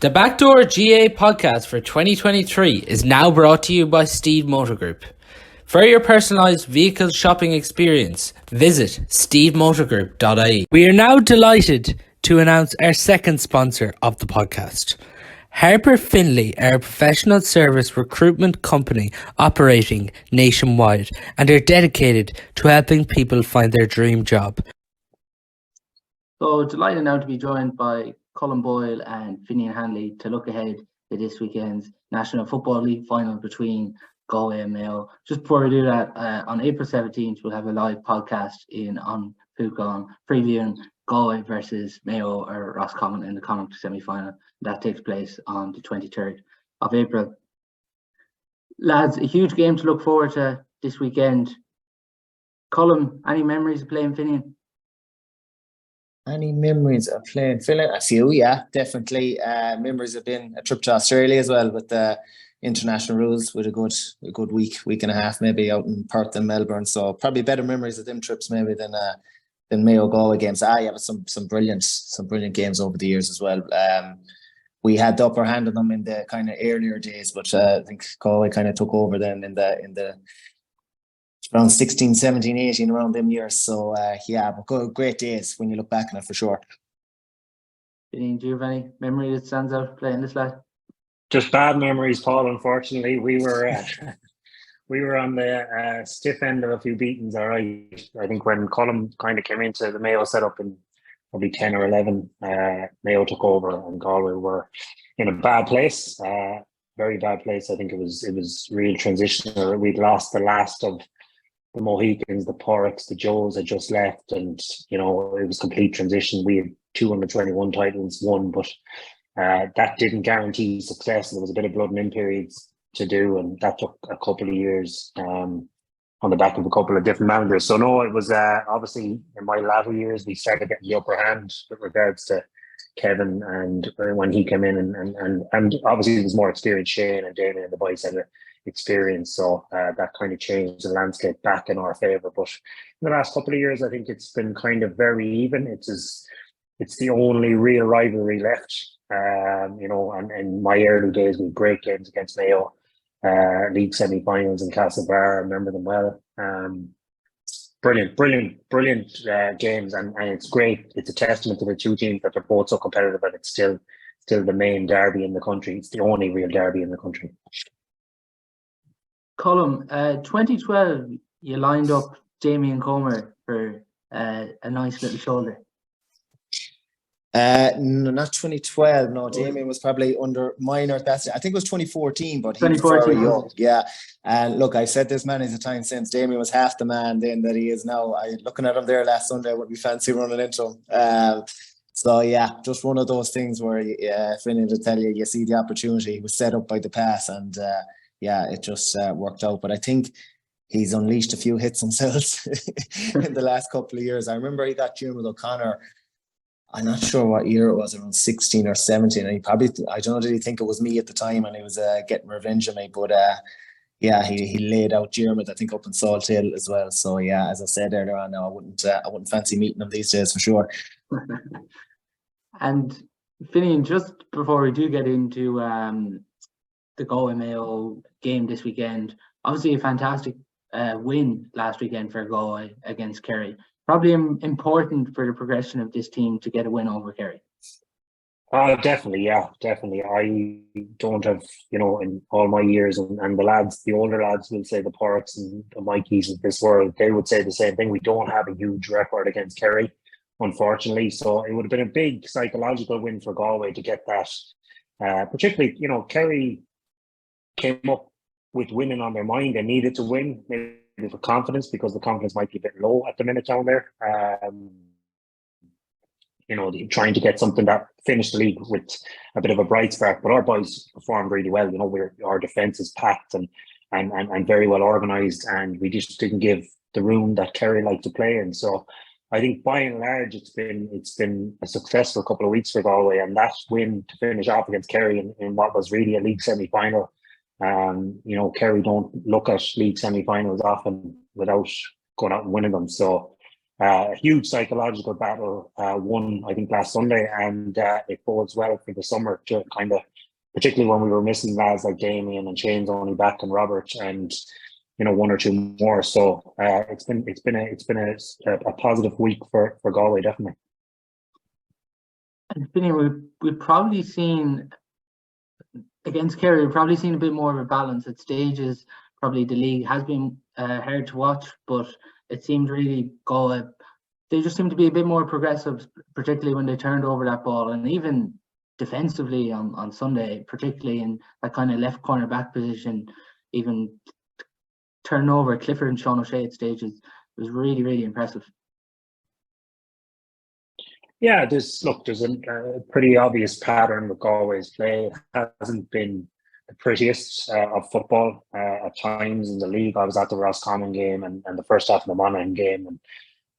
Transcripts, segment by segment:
The Backdoor GAA Podcast for 2023 is now brought to you by Steede Motor Group. For your personalised vehicle shopping experience, visit steedemotorgroup.ie. We are now delighted to announce our second sponsor of the podcast. Harper Finlay are a professional service recruitment company operating nationwide and are dedicated to helping people find their dream job. So delighted now to be joined by Colm, Boyle and Finian Hanley to look ahead to this weekend's National Football League final between Galway and Mayo. Just before we do that, on April 17th, we'll have a live podcast on Pucon previewing Galway versus Mayo or Roscommon in the Connacht semi-final. That takes place on the 23rd of April. Lads, a huge game to look forward to this weekend. Colm, any memories of playing Finian? Any memories of playing Finian? A few, yeah, definitely. Memories have been a trip to Australia as well with the international rules, with a good week and a half maybe out in Perth and Melbourne. So probably better memories of them trips maybe than Mayo Galway games. Yeah, but some brilliant games over the years as well. We had the upper hand on them in the kind of earlier days, but I think Galway kind of took over then in the around 16, 17, 18, around them years. So yeah, but great days when you look back on it for sure. Do you have any memory that stands out playing this lad? Just bad memories, Paul. Unfortunately, we were on the stiff end of a few beatings. All right, I think when Colm kind of came into the Mayo setup in probably 10 or 11, Mayo took over and Galway were in a bad place, very bad place. I think it was real transitional. We'd lost the last of the Mohicans, the Porricks, the Joes had just left, and it was complete transition. We had 221 titles won, but that didn't guarantee success. There was a bit of blood and in periods to do, and that took a couple of years on the back of a couple of different managers. So no, it was obviously in my latter years we started getting the upper hand with regards to Kevin, and when he came in, and obviously there was more experience. Shane and Damien and the boys had experience, so that kind of changed the landscape back in our favour. But in the last couple of years, I think it's been kind of very even. It's the only real rivalry left. And in my early days, we had great games against Mayo, league semi-finals in Castlebar. I remember them well. Brilliant games, and it's great. It's a testament to the two teams that they're both so competitive, and it's still the main derby in the country. It's the only real derby in the country. Colm, 2012, you lined up Damien Comer for a nice little shoulder. No, not 2012. No, Damien was probably under minor. I think it was 2014, but he was very young. Yeah. And look, I've said this many times since, Damien was half the man then that he is now. Looking at him there last Sunday, I would be fancy running into him. So yeah, just one of those things where Finian to tell you see the opportunity. He was set up by the pass, and yeah, it just worked out. But I think he's unleashed a few hits himself in the last couple of years. I remember he got Jim with O'Connor. I'm not sure what year it was, around 16 or 17. And he probably, I don't know, did he think it was me at the time and he was getting revenge on me? But yeah, he laid out Jeremy, I think, up in Salt Hill as well. So yeah, as I said earlier on, now I wouldn't fancy meeting him these days for sure. And Finian, just before we do get into the Galway Mayo game this weekend, obviously a fantastic win last weekend for Galway against Kerry. Probably important for the progression of this team to get a win over Kerry. Definitely. I don't have, in all my years, and the lads, the older lads will say, the Porricks and the Mikeys of this world, they would say the same thing. We don't have a huge record against Kerry, unfortunately. So it would have been a big psychological win for Galway to get that. Particularly, Kerry came up with winning on their mind. They needed to win, maybe for confidence, because the confidence might be a bit low at the minute down there. Trying to get something that finished the league with a bit of a bright spark. But our boys performed really well. Our defence is packed and very well organised, and we just didn't give the room that Kerry like to play in. So I think by and large it's been a successful couple of weeks for Galway, and that win to finish off against Kerry in what was really a league semi-final. Kerry don't look at league semi-finals often without going out and winning them. So a huge psychological battle won, I think, last Sunday, and it bodes well for the summer to kind of, particularly when we were missing lads like Damien and Shane's only back and Robert and one or two more. So it's been a positive week for Galway, definitely. And Finian, we've probably seen against Kerry, we've probably seen a bit more of a balance at stages. Probably the league has been hard to watch, but it seemed really Galway, they just seemed to be a bit more progressive, particularly when they turned over that ball, and even defensively on Sunday, particularly in that kind of left corner back position, even turning over Clifford and Sean O'Shea at stages was really, really impressive. Yeah, there's a pretty obvious pattern with Galway's play. It hasn't been the prettiest of football at times in the league. I was at the Roscommon game and the first half of the Monaghan game, and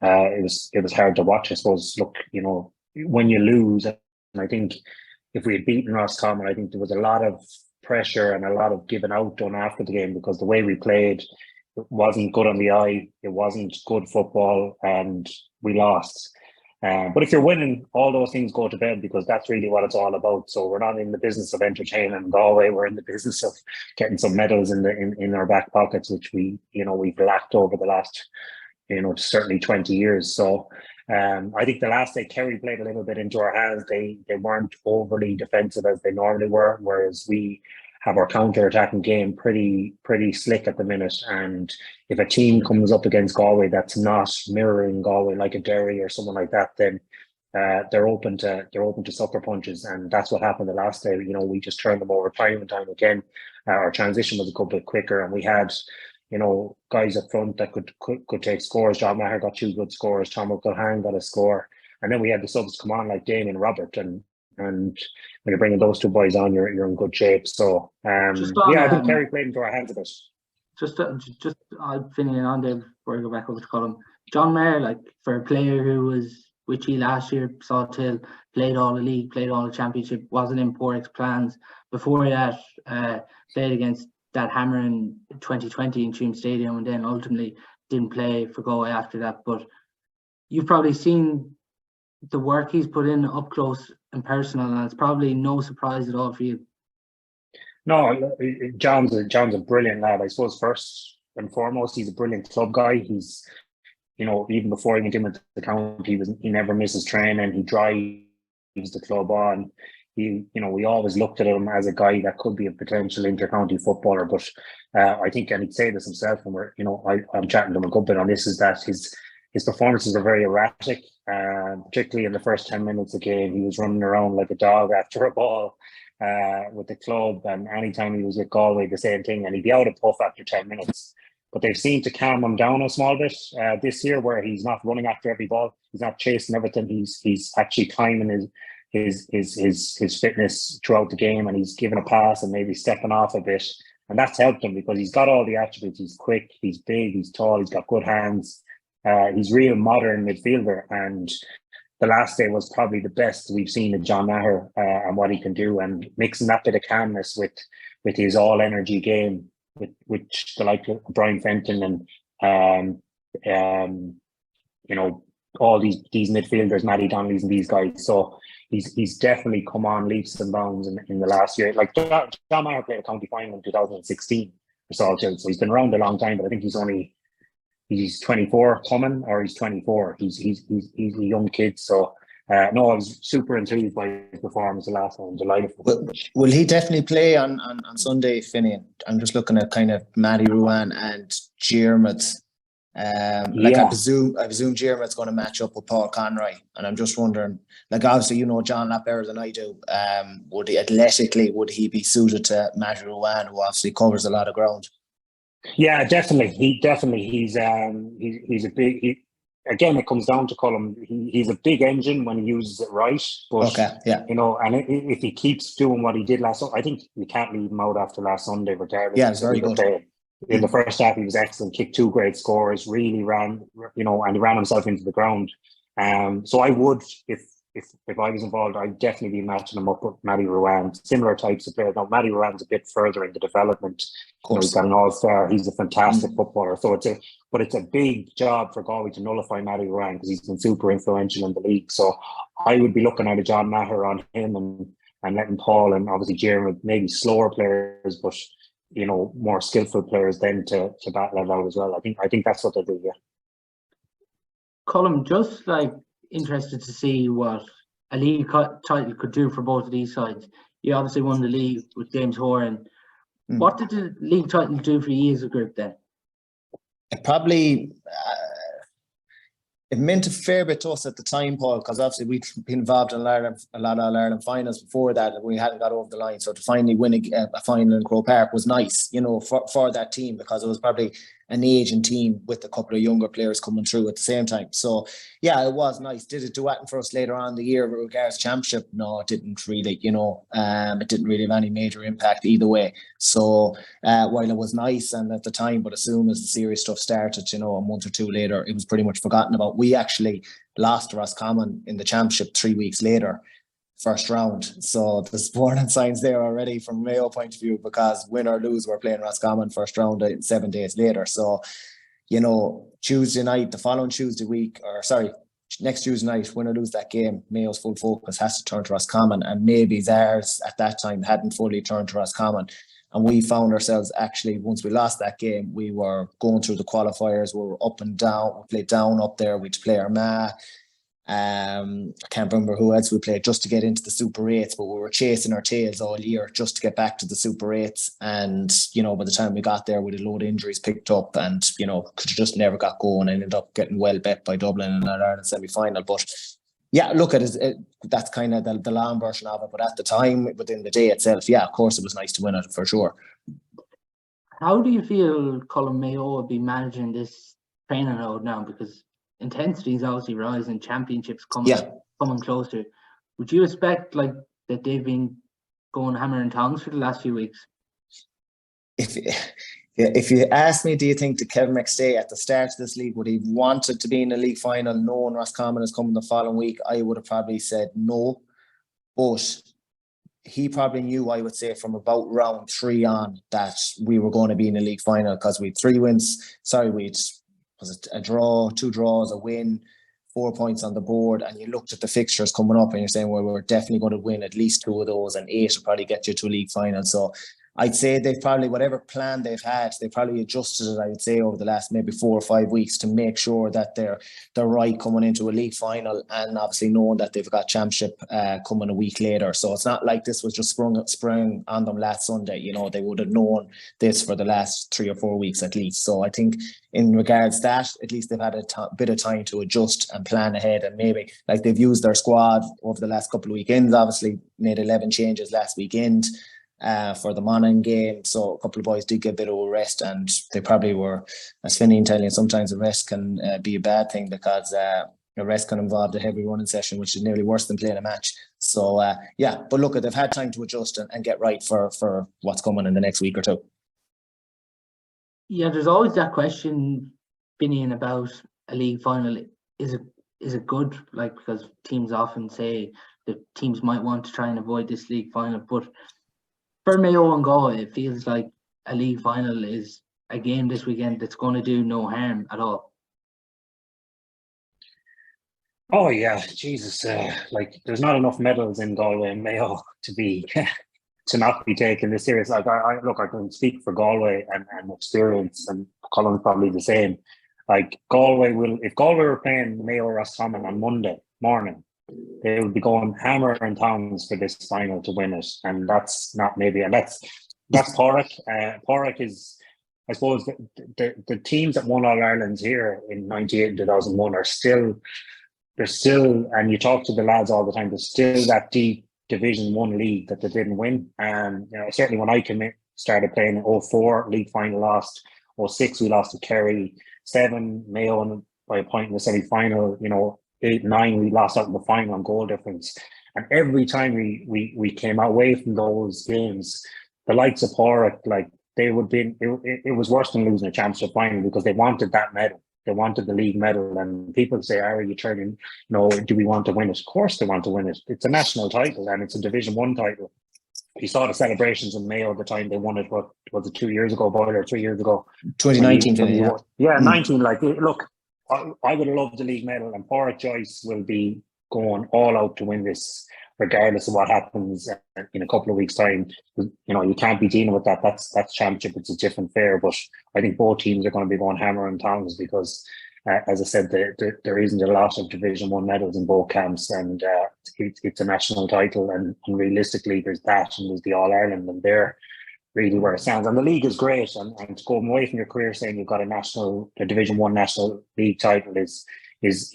it was hard to watch. I suppose, when you lose, and I think if we had beaten Roscommon, I think there was a lot of pressure and a lot of giving out done after the game, because the way we played, it wasn't good on the eye, it wasn't good football, and we lost. But if you're winning, all those things go to bed, because that's really what it's all about. So we're not in the business of entertaining Galway. We're in the business of getting some medals in our back pockets, which we've lacked over the last, certainly 20 years. So I think the last day Kerry played a little bit into our hands. They weren't overly defensive as they normally were, whereas we have our counter-attacking game pretty slick at the minute. And if a team comes up against Galway that's not mirroring Galway, like a Derry or someone like that, then they're open to sucker punches. And that's what happened the last day. We just turned them over time and time again. Our transition was a couple bit quicker, and we had guys up front that could take scores. John Maher got 2 good scores. Tom O'Callaghan got a score, and then we had the subs come on like Damien and Robert, and when you're bringing those 2 boys on, you're in good shape. So I think Kerry played into our hands a bit. Just Finian on there before I go back over to Colm. John Maher, for a player who was with you last year, saw till played all the league, played all the championship, wasn't in Porrick's plans. Before that, played against that hammer in 2020 in Tuam Stadium, and then ultimately didn't play for Galway after that. But you've probably seen the work he's put in up close and personal, and it's probably no surprise at all for you. No, John's a brilliant lad. I suppose first and foremost, he's a brilliant club guy. He's, even before he went in with the county, he never misses training. He drives the club on. We always looked at him as a guy that could be a potential inter-county footballer. But I think, and he'd say this himself, and I'm chatting to him a good bit on this, is that his performances are very erratic. Particularly in the first 10 minutes of the game, he was running around like a dog after a ball with the club, and anytime he was with Galway, the same thing, and he'd be out of puff after 10 minutes. But they've seemed to calm him down a small bit this year, where he's not running after every ball, he's not chasing everything, he's actually timing his fitness throughout the game, and he's giving a pass and maybe stepping off a bit, and that's helped him because he's got all the attributes. He's quick, he's big, he's tall, he's got good hands. He's real modern midfielder, and the last day was probably the best we've seen of John Maher and what he can do, and mixing that bit of calmness with his all energy game, which the like of Brian Fenton and all these midfielders, Matty Donnelly's and these guys. So he's definitely come on leaps and bounds in the last year. Like John Maher played a county final in 2016 for Salthill, so he's been around a long time, but I think he's 24 coming, or he's 24. He's a young kid. So I was super enthused by his performance the last one. I'm delighted. Will he definitely play on Sunday, Finian? I'm just looking at kind of Matty Ruan and Diarmuid. I presume Diarmuid's going to match up with Paul Conroy, and I'm just wondering, obviously John a lot better than I do. Would he be suited to Matty Ruan, who obviously covers a lot of ground? Yeah, definitely. He's a big. Again, it comes down to Colm. He's a big engine when he uses it right. But, okay, yeah. And if he keeps doing what he did last, I think you can't leave him out after last Sunday. Regardless, yeah, it's very good. In the first half, he was excellent. Kicked 2 great scores. Really ran, and he ran himself into the ground. So I would, if if I was involved, I'd definitely be matching him up with Matty Ruan, similar types of players. Now, Matty Ruan's a bit further in the development. He's got an all-star. He's a fantastic footballer. So it's a big job for Galway to nullify Matty Ruan because he's been super influential in the league. So I would be looking at a John Maher on him and letting Paul and obviously Jeremy, maybe slower players, but more skillful players then to battle it out as well. I think that's what they do. Yeah. Colm, just like interested to see what a league title could do for both of these sides. You obviously won the league with James Horan. What did the league title do for you as a group then? It probably it meant a fair bit to us at the time, Paul, because obviously we'd been involved in a lot of Ireland finals before that, and we hadn't got over the line. So to finally win a final in Croke Park was nice, for that team, because it was probably an aging team with a couple of younger players coming through at the same time. So yeah, it was nice. Did it do anything for us later on in the year with regards to championship? No, it didn't really. It didn't really have any major impact either way. So while it was nice and at the time, but as soon as the serious stuff started, a month or two later, it was pretty much forgotten about. We actually lost to Roscommon in the championship 3 weeks later, first round. So there's warning signs there already from Mayo point of view, because win or lose, we're playing Roscommon first round 7 days later. So, Tuesday night, the following Tuesday week, next Tuesday night, win or lose that game, Mayo's full focus has to turn to Roscommon, and maybe theirs at that time hadn't fully turned to Roscommon. And we found ourselves actually, once we lost that game, we were going through the qualifiers. We were up and down. We played down up there. We'd play Armagh. I can't remember who else we played just to get into the Super 8s, but we were chasing our tails all year just to get back to the Super 8s. And, by the time we got there, with a load of injuries picked up and, could have just never got going and ended up getting well bet by Dublin in an Ireland semi-final. But yeah, look, that's kind of the long version of it. But at the time, within the day itself, yeah, of course, it was nice to win it for sure. How do you feel Colm Mayo will be managing this training load now? Because intensity is obviously rising, championships coming closer. Would you expect that they've been going hammer and tongs for the last few weeks? If you ask me, do you think that Kevin McStay at the start of this league would he wanted to be in a league final knowing Roscommon is coming the following week? I would have probably said no, but he probably knew, I would say, from about round 3 on that we were going to be in a league final, because we had 3 wins. Was it a draw, 2 draws, a win, 4 points on the board, and you looked at the fixtures coming up and you're saying, well, we're definitely going to win at least 2 of those, and 8 will probably get you to a league final. So I'd say they've probably, whatever plan they've had, they probably adjusted it, I would say, over the last maybe 4 or 5 weeks to make sure that they're right coming into a league final, and obviously knowing that they've got championship coming a week later. So it's not like this was just sprung on them last Sunday. They would have known this for the last 3 or 4 weeks at least. So I think in regards to that, at least they've had a bit of time to adjust and plan ahead, and maybe they've used their squad over the last couple of weekends. Obviously made 11 changes last weekend for the Monaghan game, so a couple of boys did get a bit of a rest, and they probably were, as Finian telling you, sometimes a rest can be a bad thing, because a rest can involve a heavy running session, which is nearly worse than playing a match. So but look, they've had time to adjust and get right for what's coming in the next week or two. Yeah, there's always that question, Finian, about a league final. Is it good? Because teams often say the teams might want to try and avoid this league final, but for Mayo and Galway, it feels like a league final is a game this weekend that's going to do no harm at all. Oh yeah, Jesus! There's not enough medals in Galway and Mayo to be to not be taken this serious. I can speak for Galway and experience, and Colm's probably the same. Galway if Galway were playing Mayo or Roscommon on Monday morning, they would be going hammer and tongs for this final to win it, and that's not maybe, and that's Pádraig. Pádraig is, I suppose, the teams that won All Irelands here in '98 and 2001 are still, and you talk to the lads all the time, there's still that deep Division 1 league that they didn't win. And certainly when I started playing in 04, league final lost. 06 we lost to Kerry. 7 Mayo by a point in the semi-final. 8, 9 we lost out in the final on goal difference. And every time we came away from those games, the likes of Pádraig, they would be, it was worse than losing a championship final, because they wanted that medal. They wanted the league medal, and people say, "Are you turning? No, do we want to win it?" Of course, they want to win it. It's a national title, and it's a Division 1 title. You saw the celebrations in Mayo at the time they won it. What was it, 2 years ago, Boyle, or 3 years ago? 2019, yeah, 19. Like, look, I would have loved the league medal, and Pádraig Joyce will be going all out to win this, regardless of what happens in a couple of weeks' time. You know, you can't be dealing with that. That's championship. It's a different fare. But I think both teams are going to be going hammer and tongs because, as I said, there isn't a lot of Division 1 medals in both camps, and it's a national title. And realistically, there's that, and there's the All Ireland, and they're really where it stands. And the league is great. And to go away from your career saying you've got a Division 1 national league title is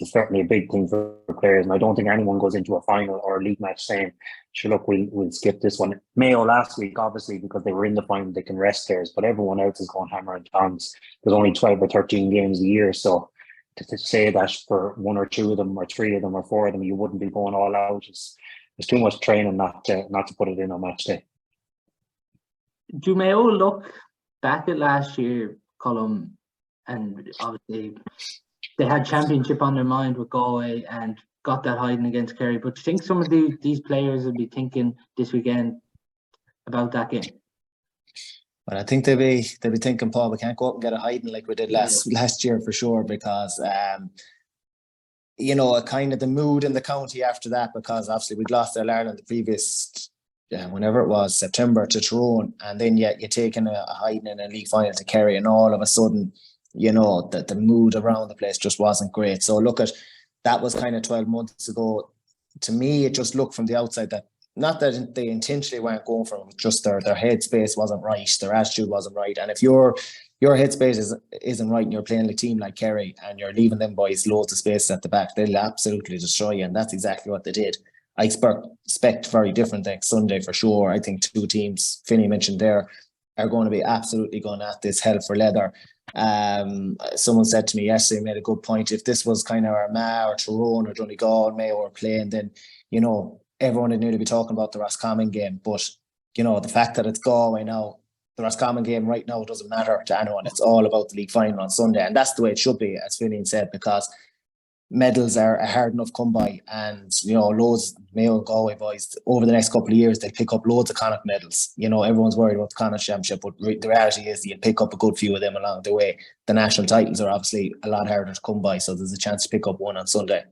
certainly a big thing for players. And I don't think anyone goes into a final or a league match saying, sure, look, we'll skip this one. Mayo last week, obviously, because they were in the final, they can rest theirs, but everyone else is going hammer and tongs. There's only 12 or 13 games a year. So to say that for 1 or 2 of them or 3 of them or 4 of them, you wouldn't be going all out. There's too much training not to put it in on match day. Do Mayo look back at last year, Colm, and obviously they had championship on their mind with Galway and got that hiding against Kerry. But do you think some of these players will be thinking this weekend about that game? Well, I think they'll be thinking, Paul, we can't go up and get a hiding like we did last year for sure, because you know, kind of the mood in the county after that, because obviously we'd lost All Ireland the previous whenever it was, September, to Tyrone, and then you're taking a hiding in a league final to Kerry, and all of a sudden, you know, that the mood around the place just wasn't great. So look, that was kind of 12 months ago. To me, it just looked from the outside that, not that they intentionally weren't going for it, just their headspace wasn't right, their attitude wasn't right. And if your headspace isn't right and you're playing a team like Kerry and you're leaving them boys loads of space at the back, they'll absolutely destroy you, and that's exactly what they did. I expect very different next Sunday for sure. I think 2 teams, Finian mentioned there, are going to be absolutely going at this hell for leather. Someone said to me yesterday, made a good point, if this was kind of our Maher or Tyrone or Donegal and Mayo were playing, then, you know, everyone would nearly be talking about the Roscommon game. But, you know, the fact that it's Galway now, the Roscommon game right now doesn't matter to anyone. It's all about the league final on Sunday, and that's the way it should be, as Finian said, because medals are hard enough come by, and, you know, loads Mayo and Galway boys over the next couple of years, they'll pick up loads of Connacht medals. You know, everyone's worried about the Connacht Championship, but the reality is you'll pick up a good few of them along the way. The national titles are obviously a lot harder to come by, so there's a chance to pick up one on Sunday.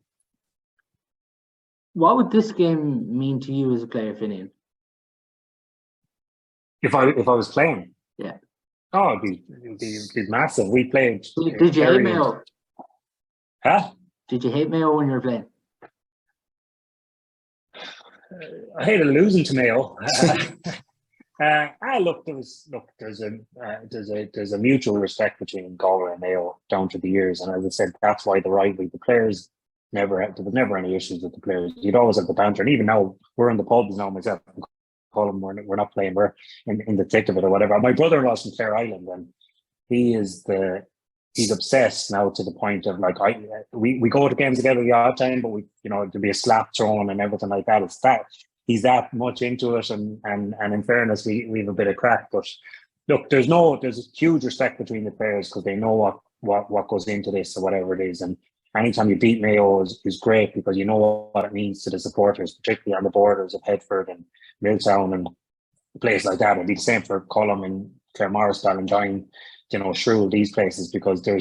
What would this game mean to you as a player, Finian? If I was playing? Yeah. Oh, it'd be massive. We played. Did you hate Mayo? Huh? Did you hate Mayo when you were playing? I hated losing to Mayo. There's a mutual respect between Galway and Mayo down through the years, and as I said, that's why the rivalry. The players there was never any issues with the players. You'd always have the banter, and even now we're in the pubs now. Myself and Colm, we're not playing. We're in the thick of it or whatever. My brother-in-law's from Claregalway, and he's obsessed now to the point of, like, we go to games together the odd time, but there'll be a slap thrown and everything like that. It's that he's that much into it, and in fairness, we have a bit of crack. But look, there's a huge respect between the players because they know what goes into this or whatever it is. And anytime you beat Mayo is great because you know what it means to the supporters, particularly on the borders of Headford and Milltown and places like that. It'd be the same for Colm and Claremorris, Ballantyne, Shrewd, these places, because they're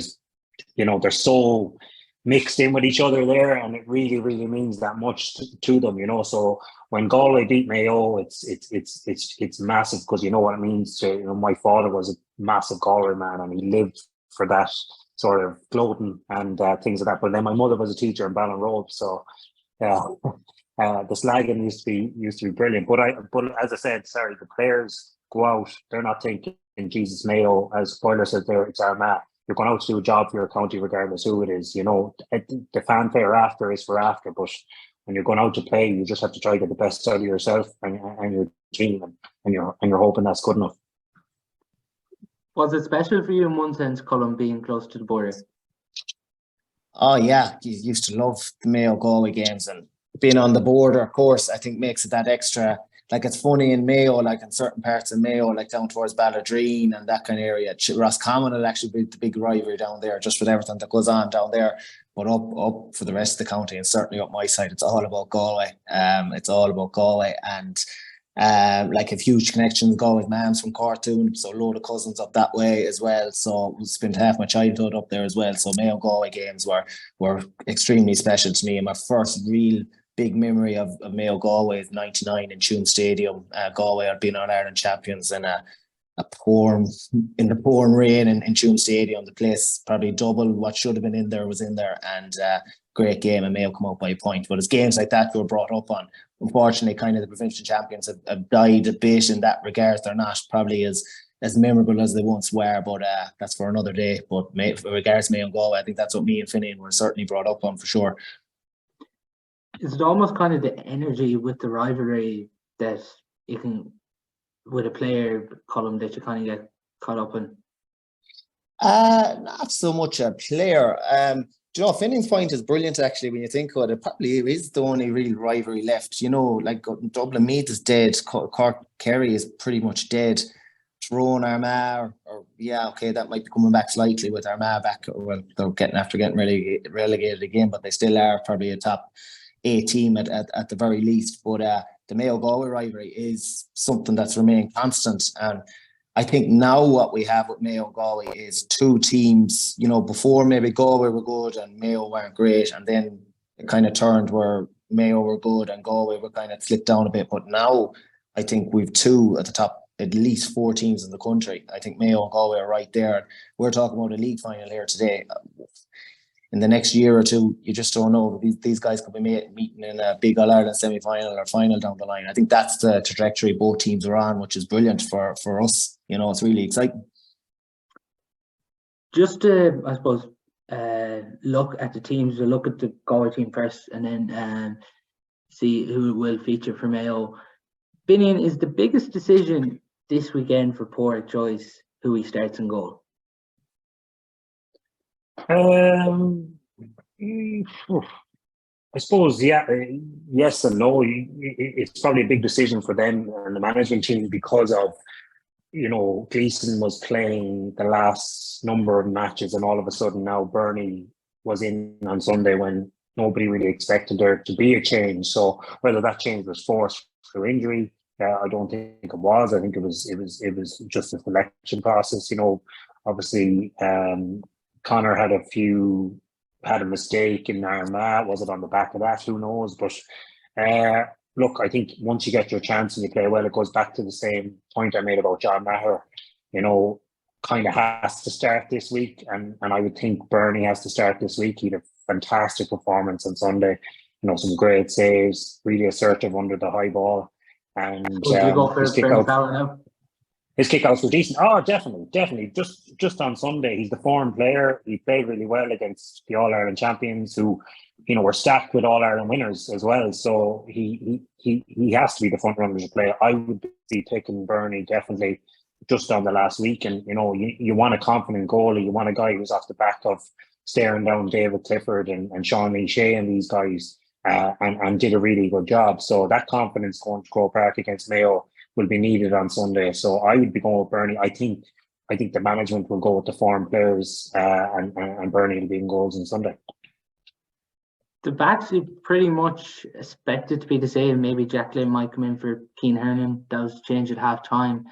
so mixed in with each other there, and it really, really means that much to them, So when Galway beat Mayo, it's massive because you know what it means to. My father was a massive Galway man, and he lived for that sort of gloating and things like that. But then my mother was a teacher in Ballinrobe, so the slagging used to be brilliant. But as I said, sorry, the players go out, they're not thinking, Jesus, Mayo, as Boyle said there, it's Armagh. You're going out to do a job for your county regardless who it is. The fanfare after is for after, but when you're going out to play, you just have to try to get the best out of yourself and your team, and you're hoping that's good enough. Was it special for you in one sense, Colm, being close to the border? Oh yeah, you used to love the Mayo Galway games, and being on the border, of course, I think makes it that extra like it's funny in Mayo, like in certain parts of Mayo, like down towards Balladreen and that kind of area. Roscommon will actually be the big rivalry down there, just with everything that goes on down there. But up for the rest of the county, and certainly up my side, it's all about Galway. It's all about Galway, and like have huge connections. Galway's man's from Cortoon, so a load of cousins up that way as well. So I spent half my childhood up there as well. So Mayo Galway games were extremely special to me, and my first real big memory of Mayo Galway is '99 in Tune Stadium. Galway had been All-Ireland champions in the pouring rain in Tune Stadium. The place probably double what should have been in there was in there, and great game, and Mayo come out by a point. But it's games like that we were brought up on. Unfortunately, kind of the provincial champions have died a bit in that regard. They're not probably as memorable as they once were, but that's for another day. But with regards to Mayo and Galway, I think that's what me and Finian were certainly brought up on for sure. Is it almost kind of the energy with the rivalry that you can, with a player, Colm, that you kind of get caught up in? Not so much a player. Do you know, Finian's point is brilliant actually when you think of it. It probably is the only real rivalry left. You know, like Dublin Meath is dead. Cork Kerry is pretty much dead. Tyrone Armagh, or yeah, okay, that might be coming back slightly with Armagh back. Well, they're getting relegated again, but they still are probably a top 8 team at the very least. But the Mayo Galway rivalry is something that's remained constant, and I think now what we have with Mayo and Galway is 2 teams. You know, before maybe Galway were good and Mayo weren't great, and then it kind of turned where Mayo were good and Galway were kind of slipped down a bit. But now I think we've 2 at the top, at least 4 teams in the country. I think Mayo and Galway are right there. We're talking about a league final here today. In the next year or 2, you just don't know. These guys could be meeting in a big All-Ireland semi-final or final down the line. I think that's the trajectory both teams are on, which is brilliant for us. You know, it's really exciting. Just to, I suppose, look at the teams. We'll look at the Galway team first, and then see who will feature for Mayo. Finian, is the biggest decision this weekend for Pádraig Joyce who he starts in goal? I suppose, yeah, yes and no. It's probably a big decision for them and the management team because of, you know, Gleeson was playing the last number of matches, and all of a sudden now Bernie was in on Sunday when nobody really expected there to be a change. So whether that change was forced through injury, I don't think it was. I think it was just a selection process. You know, obviously Connor had a mistake in Armagh. Was it on the back of that? Who knows? But look, I think once you get your chance and you play well, it goes back to the same point I made about John Maher. You know, kind of has to start this week, and I would think Bernie has to start this week. He had a fantastic performance on Sunday. You know, some great saves, really assertive under the high ball, and his kickouts were decent. Oh, definitely. Just on Sunday, he's the form player. He played really well against the All-Ireland champions, who, you know, were stacked with All-Ireland winners as well. So he has to be the front runner to play. I would be picking Bernie definitely just on the last week. And, you know, you want a confident goalie. You want a guy who's off the back of staring down David Clifford and Sean O'Shea and these guys, and did a really good job. So that confidence going to Croke Park against Mayo will be needed on Sunday. So I would be going with Bernie. I think the management will go with the form players, and Bernie will be in goals on Sunday. The backs are pretty much expected to be the same. Maybe Jack Lynn might come in for Keane Hernan. That was changed at half time.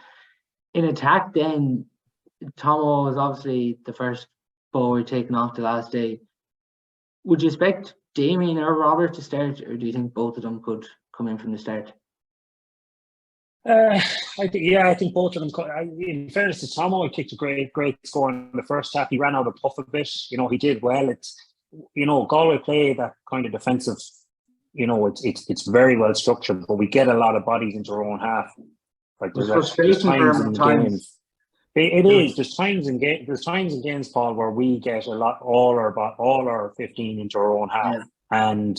In attack then, Tomo was obviously the first forward taken off the last day. Would you expect Damien or Robert to start, or do you think both of them could come in from the start? I think both of them. In fairness to Tomo, he kicked a great score in the first half. He ran out of puff a bit. You know, he did well. It's, you know, Galway play that kind of defensive. You know, it's very well structured, but we get a lot of bodies into our own half. Like there's times in games. It is. There's times in games, Paul, where we get a lot, all our 15 into our own half, and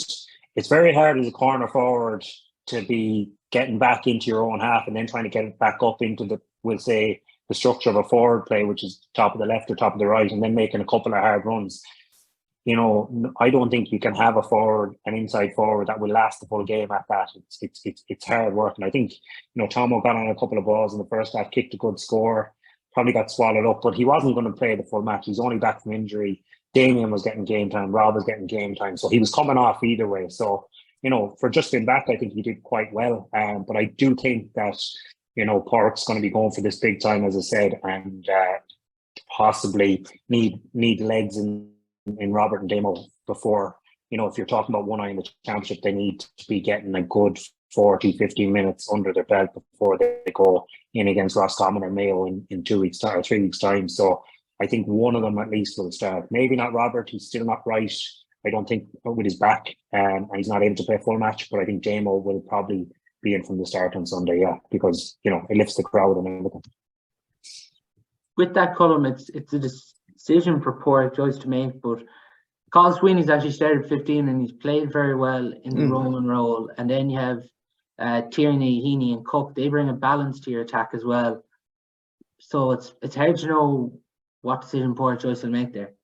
it's very hard as a corner forward to be getting back into your own half and then trying to get it back up into the structure of a forward play, which is top of the left or top of the right, and then making a couple of hard runs. I don't think you can have an inside forward that will last the full game at that. It's hard work. And I think, Tomo got on a couple of balls in the first half, kicked a good score, probably got swallowed up, but he wasn't going to play the full match. He's only back from injury. Damien was getting game time. Rob was getting game time. So he was coming off either way. So, for just being back, I think he did quite well. But I do think that, Park's going to be going for this big time, as I said, and possibly need legs in Robert and Damo before, if you're talking about one eye in the championship, they need to be getting a good 40, 15 minutes under their belt before they go in against Roscommon or Mayo in 2 weeks' time or 3 weeks' time. So I think one of them at least will start. Maybe not Robert, he's still not right. I don't think with his back, and he's not able to play a full match, but I think Damo will probably be in from the start on Sunday, because, it lifts the crowd and everything. With that column, it's a decision for Port Joyce to make, but Carl Sweeney's actually started 15 and he's played very well in the Roman role. And then you have Tierney, Heaney and Cook. They bring a balance to your attack as well. So it's hard to know what decision Port Joyce will make there.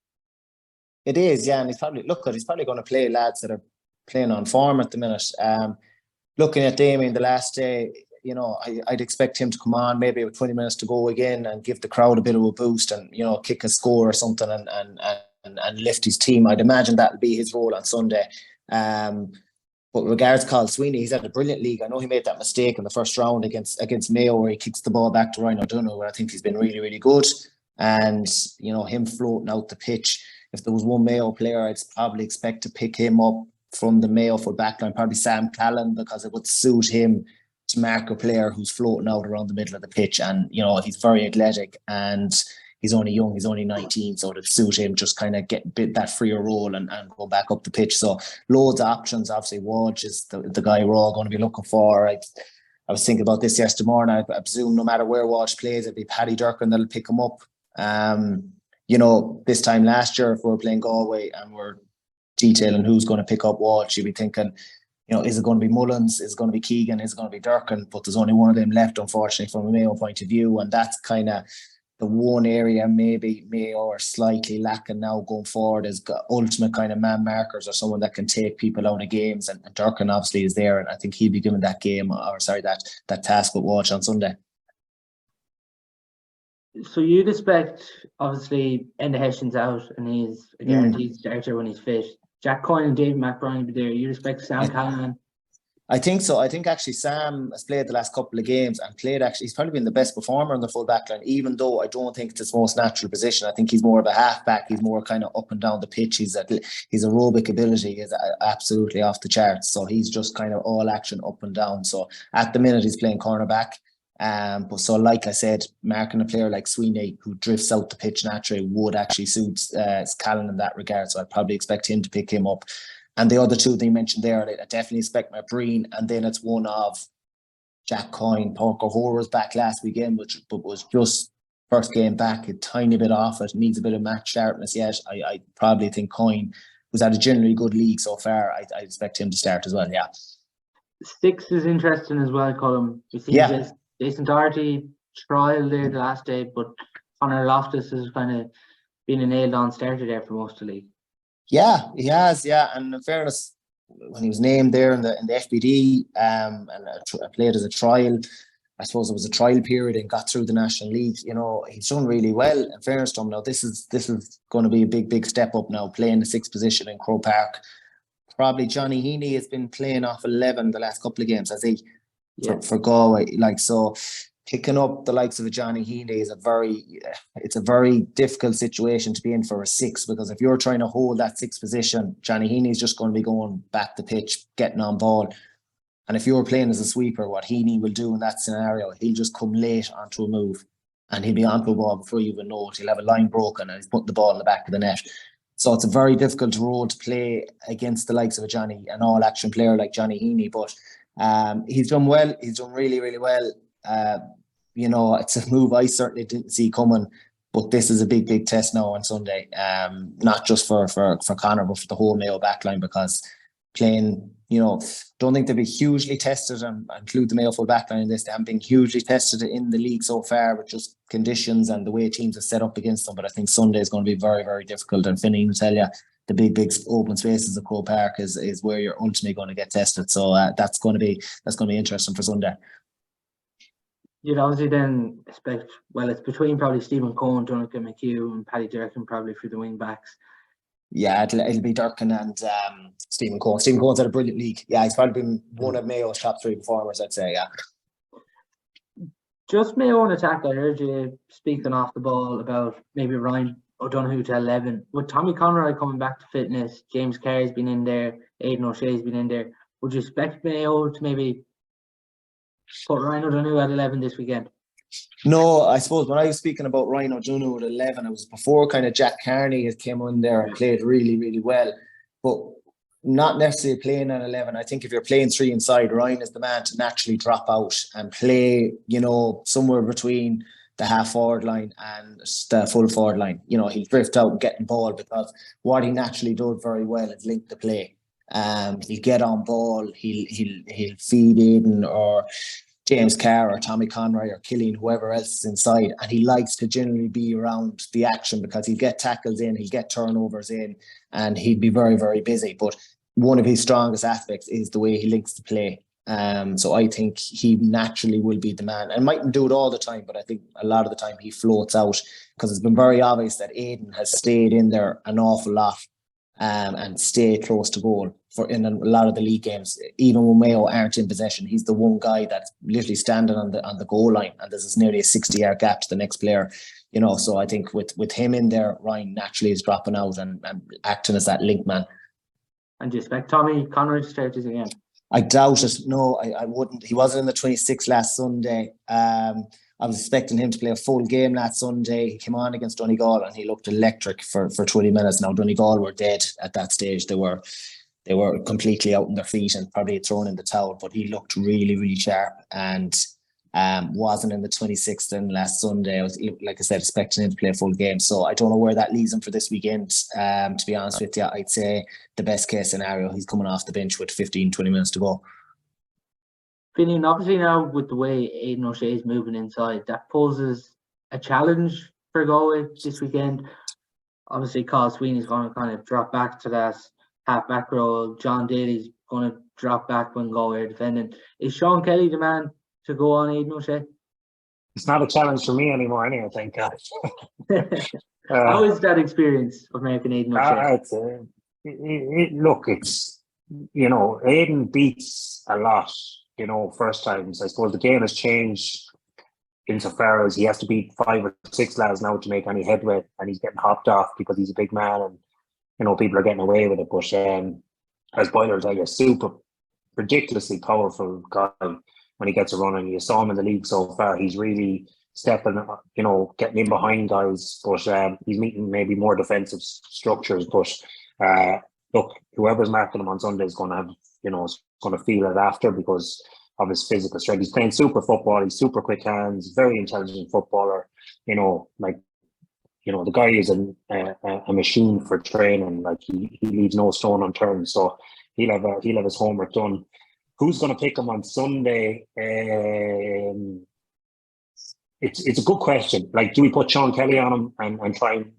It is, yeah, and he's probably going to play lads that are playing on form at the minute. Looking at Damien the last day, I'd expect him to come on maybe with 20 minutes to go again and give the crowd a bit of a boost and, kick a score or something and lift his team. I'd imagine that'll be his role on Sunday. But regards Carl Sweeney, he's had a brilliant league. I know he made that mistake in the first round against Mayo where he kicks the ball back to Ryan O'Donoghue, where I think he's been really, really good. And, him floating out the pitch, if there was one Mayo player, I'd probably expect to pick him up from the Mayo full backline, probably Sam Callan, because it would suit him to mark a player who's floating out around the middle of the pitch. And, he's very athletic and he's only young, he's only 19, so to suit him, just kind of get a bit that freer role and go back up the pitch. So loads of options. Obviously, Wodge is the guy we're all going to be looking for. I was thinking about this yesterday morning. I presume no matter where Wodge plays, it'll be Paddy Durkin that'll pick him up. This time last year, if we were playing Galway and we're detailing who's going to pick up Wodge, you'd be thinking, is it going to be Mullins? Is it going to be Keegan? Is it going to be Durkin? But there's only one of them left, unfortunately, from a Mayo point of view. And that's kind of the one area maybe Mayo are slightly lacking now going forward, is ultimate kind of man markers or someone that can take people out of games. And Durkin obviously is there. And I think he'll be given that that task with Wodge on Sunday. So you'd expect, obviously, Enda Hession's out and he's a guaranteed starter when he's fit. Jack Coyne and David McBride will be there. You'd expect Sam Callahan. I think so. I think actually Sam has played the last couple of games and he's probably been the best performer in the full back line, even though I don't think it's his most natural position. I think he's more of a half-back. He's more kind of up and down the pitch. His aerobic ability is absolutely off the charts. So he's just kind of all action up and down. So at the minute he's playing cornerback. But so like I said, marking a player like Sweeney who drifts out the pitch naturally would actually suit Callan in that regard. So I'd probably expect him to pick him up. And the other two that you mentioned there, I definitely expect McBreen, and then it's one of Jack Coyne. Parker Hoare was back last weekend, but was just first game back, a tiny bit off it, needs a bit of match sharpness yet. I probably think Coyne, who's had a generally good league so far, I expect him to start as well, yeah. Six is interesting as well, Colm. We see Jason Doherty trial there the last day, but Conor Loftus has kind of been a nailed-on starter there for most of the league. Yeah, he has, yeah. And in fairness, when he was named there in the FBD and played as a trial, I suppose it was a trial period and got through the National League, he's done really well. In fairness to him, now this is going to be a big step up now, playing the sixth position in Croke Park. Probably Johnny Heaney has been playing off 11 the last couple of games, has he? For Galway, so picking up the likes of a Johnny Heaney is a very difficult situation to be in for a six, because if you're trying to hold that sixth position, Johnny Heaney is just going to be going back the pitch, getting on ball. And if you're playing as a sweeper, what Heaney will do in that scenario, he'll just come late onto a move and he'll be onto a ball before you even know it. He'll have a line broken and he's putting the ball in the back of the net. So it's a very difficult role to play against the likes of an all-action player like Johnny Heaney. But he's done well. He's done really, really well. It's a move I certainly didn't see coming. But this is a big test now on Sunday. Not just for Conor, but for the whole Mayo backline, because playing, don't think they'll be hugely tested, and include the Mayo full backline in this. They haven't been hugely tested in the league so far with just conditions and the way teams are set up against them. But I think Sunday is going to be very, very difficult. And Finian will tell you big open spaces of Croke Park is where you're ultimately going to get tested. So that's going to be interesting for Sunday. You'd obviously then expect, well, it's between probably Stephen Cohen, Duncan McHugh and Paddy Durkin probably for the wing backs. Yeah, it'll be Durkin and Stephen Cohen. Stephen Cohen's had a brilliant league. Yeah, he's probably been one of Mayo's top 3 performers, I'd say, yeah. Just Mayo on attack, I heard you speaking off the ball about maybe Ryan O'Donoghue to 11. With Tommy Conroy coming back to fitness, James Kerry's been in there, Aiden O'Shea's been in there, would you expect Mayo to maybe put Ryan O'Donoghue at 11 this weekend? No, I suppose when I was speaking about Ryan O'Donoghue at 11, it was before kind of Jack Carney had came on there and played really, really well. But not necessarily playing at 11. I think if you're playing 3 inside, Ryan is the man to naturally drop out and play, somewhere between the half forward line and the full forward line. He'll drift out and get the ball, because what he naturally does very well is link the play. He'll get on ball, he'll feed Aiden or James Carr or Tommy Conroy or Killian, whoever else is inside, and he likes to generally be around the action because he'll get tackles in, he'll get turnovers in, and he'd be very, very busy. But one of his strongest aspects is the way he links the play. So I think he naturally will be the man, and mightn't do it all the time, but I think a lot of the time he floats out, because it's been very obvious that Aiden has stayed in there an awful lot and stayed close to goal in a lot of the league games. Even when Mayo aren't in possession, he's the one guy that's literally standing on the goal line, and there's nearly a 60-yard gap to the next player. So I think with him in there, Ryan naturally is dropping out and acting as that link man. And do you expect Tommy Conroy to start this again? I doubt it. No, I wouldn't. He wasn't in the 26 last Sunday. I was expecting him to play a full game last Sunday. He came on against Donegal and he looked electric for 20 minutes. Now Donegal were dead at that stage. They were completely out on their feet and probably thrown in the towel, but he looked really, really sharp and wasn't in the 26th and last Sunday. I was, like I said, expecting him to play a full game. So I don't know where that leaves him for this weekend. To be honest with you, I'd say the best case scenario, he's coming off the bench with 15, 20 minutes to go. Finian, obviously now with the way Aiden O'Shea is moving inside, that poses a challenge for Galway this weekend. Obviously, Carl Sweeney's going to kind of drop back to that half-back role. John Daly's going to drop back when Galway are defending. Is Sean Kelly the man to go on Aiden O'Shea? It's not a challenge for me anymore, anyway, thank God. How is that experience of making Aiden O'Shea? Look, it's, Aiden beats a lot, first times. I suppose the game has changed insofar as he has to beat 5 or 6 lads now to make any headway, and he's getting hopped off because he's a big man and, people are getting away with it. But as Boyle's like a super ridiculously powerful guy when he gets a run, and you saw him in the league so far, he's really stepping, getting in behind guys, but he's meeting maybe more defensive structures. But look, whoever's marking him on Sunday is going to have, is going to feel it after because of his physical strength. He's playing super football. He's super quick hands, very intelligent footballer. The guy is a machine for training. Like he leaves no stone unturned. So he'll have his homework done. Who's going to pick him on Sunday? It's a good question. Like, do we put Sean Kelly on him and try and,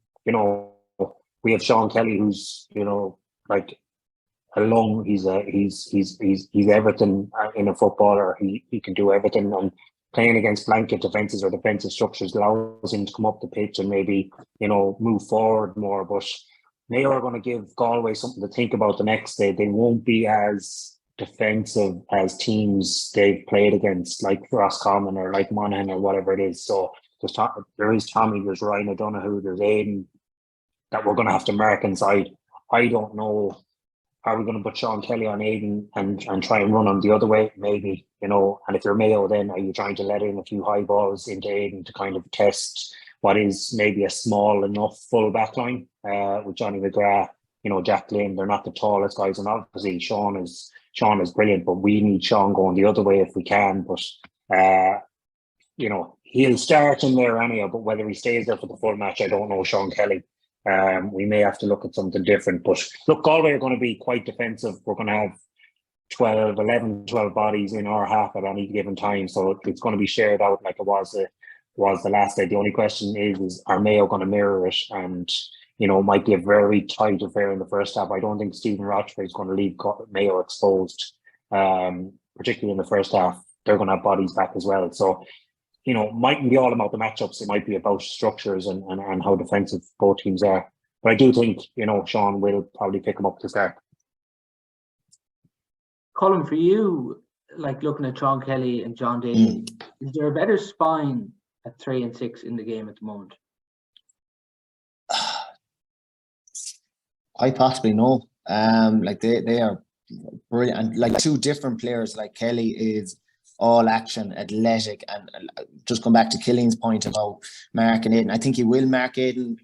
we have Sean Kelly who's, like a lung. He's everything in a footballer. He can do everything, and playing against blanket defences or defensive structures allows him to come up the pitch and maybe, move forward more. But Mayo are going to give Galway something to think about the next day. They won't be as defensive as teams they've played against, like Roscommon or like Monaghan or whatever it is. So there is Tommy, there's Ryan O'Donoghue, there's Aiden that we're going to have to mark inside. I don't know. Are we going to put Sean Kelly on Aiden and try and run him the other way? Maybe, and if you're Mayo, then are you trying to let in a few high balls into Aiden to kind of test what is maybe a small enough full back line with Johnny McGrath, Jack Glynn? They're not the tallest guys, and obviously Sean is brilliant, but we need Sean going the other way if we can. But he'll start in there anyhow, but whether he stays there for the full match, I don't know. Sean Kelly. We may have to look at something different. But look, Galway are going to be quite defensive. We're going to have 12 bodies in our half at any given time, so it's going to be shared out like it was the last day. The only question is are Mayo going to mirror it and might be a very tight affair in the first half. I don't think Stephen Rochford is going to leave Mayo exposed, particularly in the first half. They're going to have bodies back as well. So, mightn't be all about the matchups. It might be about structures and how defensive both teams are. But I do think, Sean will probably pick them up to start. Colm, for you, like looking at Sean Kelly and John Daly, is there a better spine at 3 and 6 in the game at the moment? I possibly know. Like they are brilliant, and like two different players. Like Kelly is all action, athletic, and just come back to Killian's point about Mark and Aiden. I think he will mark Aiden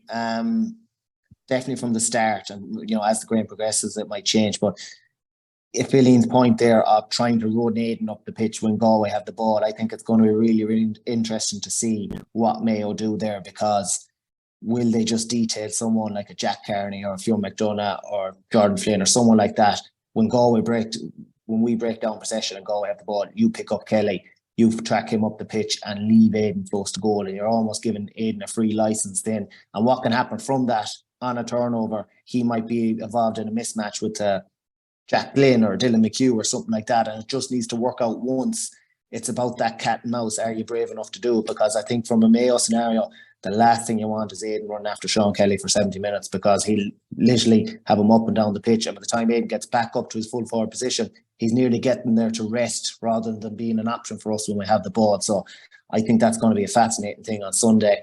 definitely from the start, and as the game progresses, it might change. But if Killian's point there of trying to run Aiden up the pitch when Galway have the ball, I think it's going to be really, really interesting to see what Mayo do there, because will they just detail someone like a Jack Carney or a Fionn McDonough or Jordan Flynn or someone like that? When we break down possession and Galway have the ball, you pick up Kelly, you track him up the pitch and leave Aiden close to goal, and you're almost giving Aiden a free license then. And what can happen from that on a turnover? He might be involved in a mismatch with Jack Glynn or Dylan McHugh or something like that, and it just needs to work out once. It's about that cat and mouse. Are you brave enough to do it? Because I think from a Mayo scenario, the last thing you want is Aiden running after Sean Kelly for 70 minutes, because he'll literally have him up and down the pitch. And by the time Aiden gets back up to his full forward position, he's nearly getting there to rest rather than being an option for us when we have the ball. So I think that's going to be a fascinating thing on Sunday.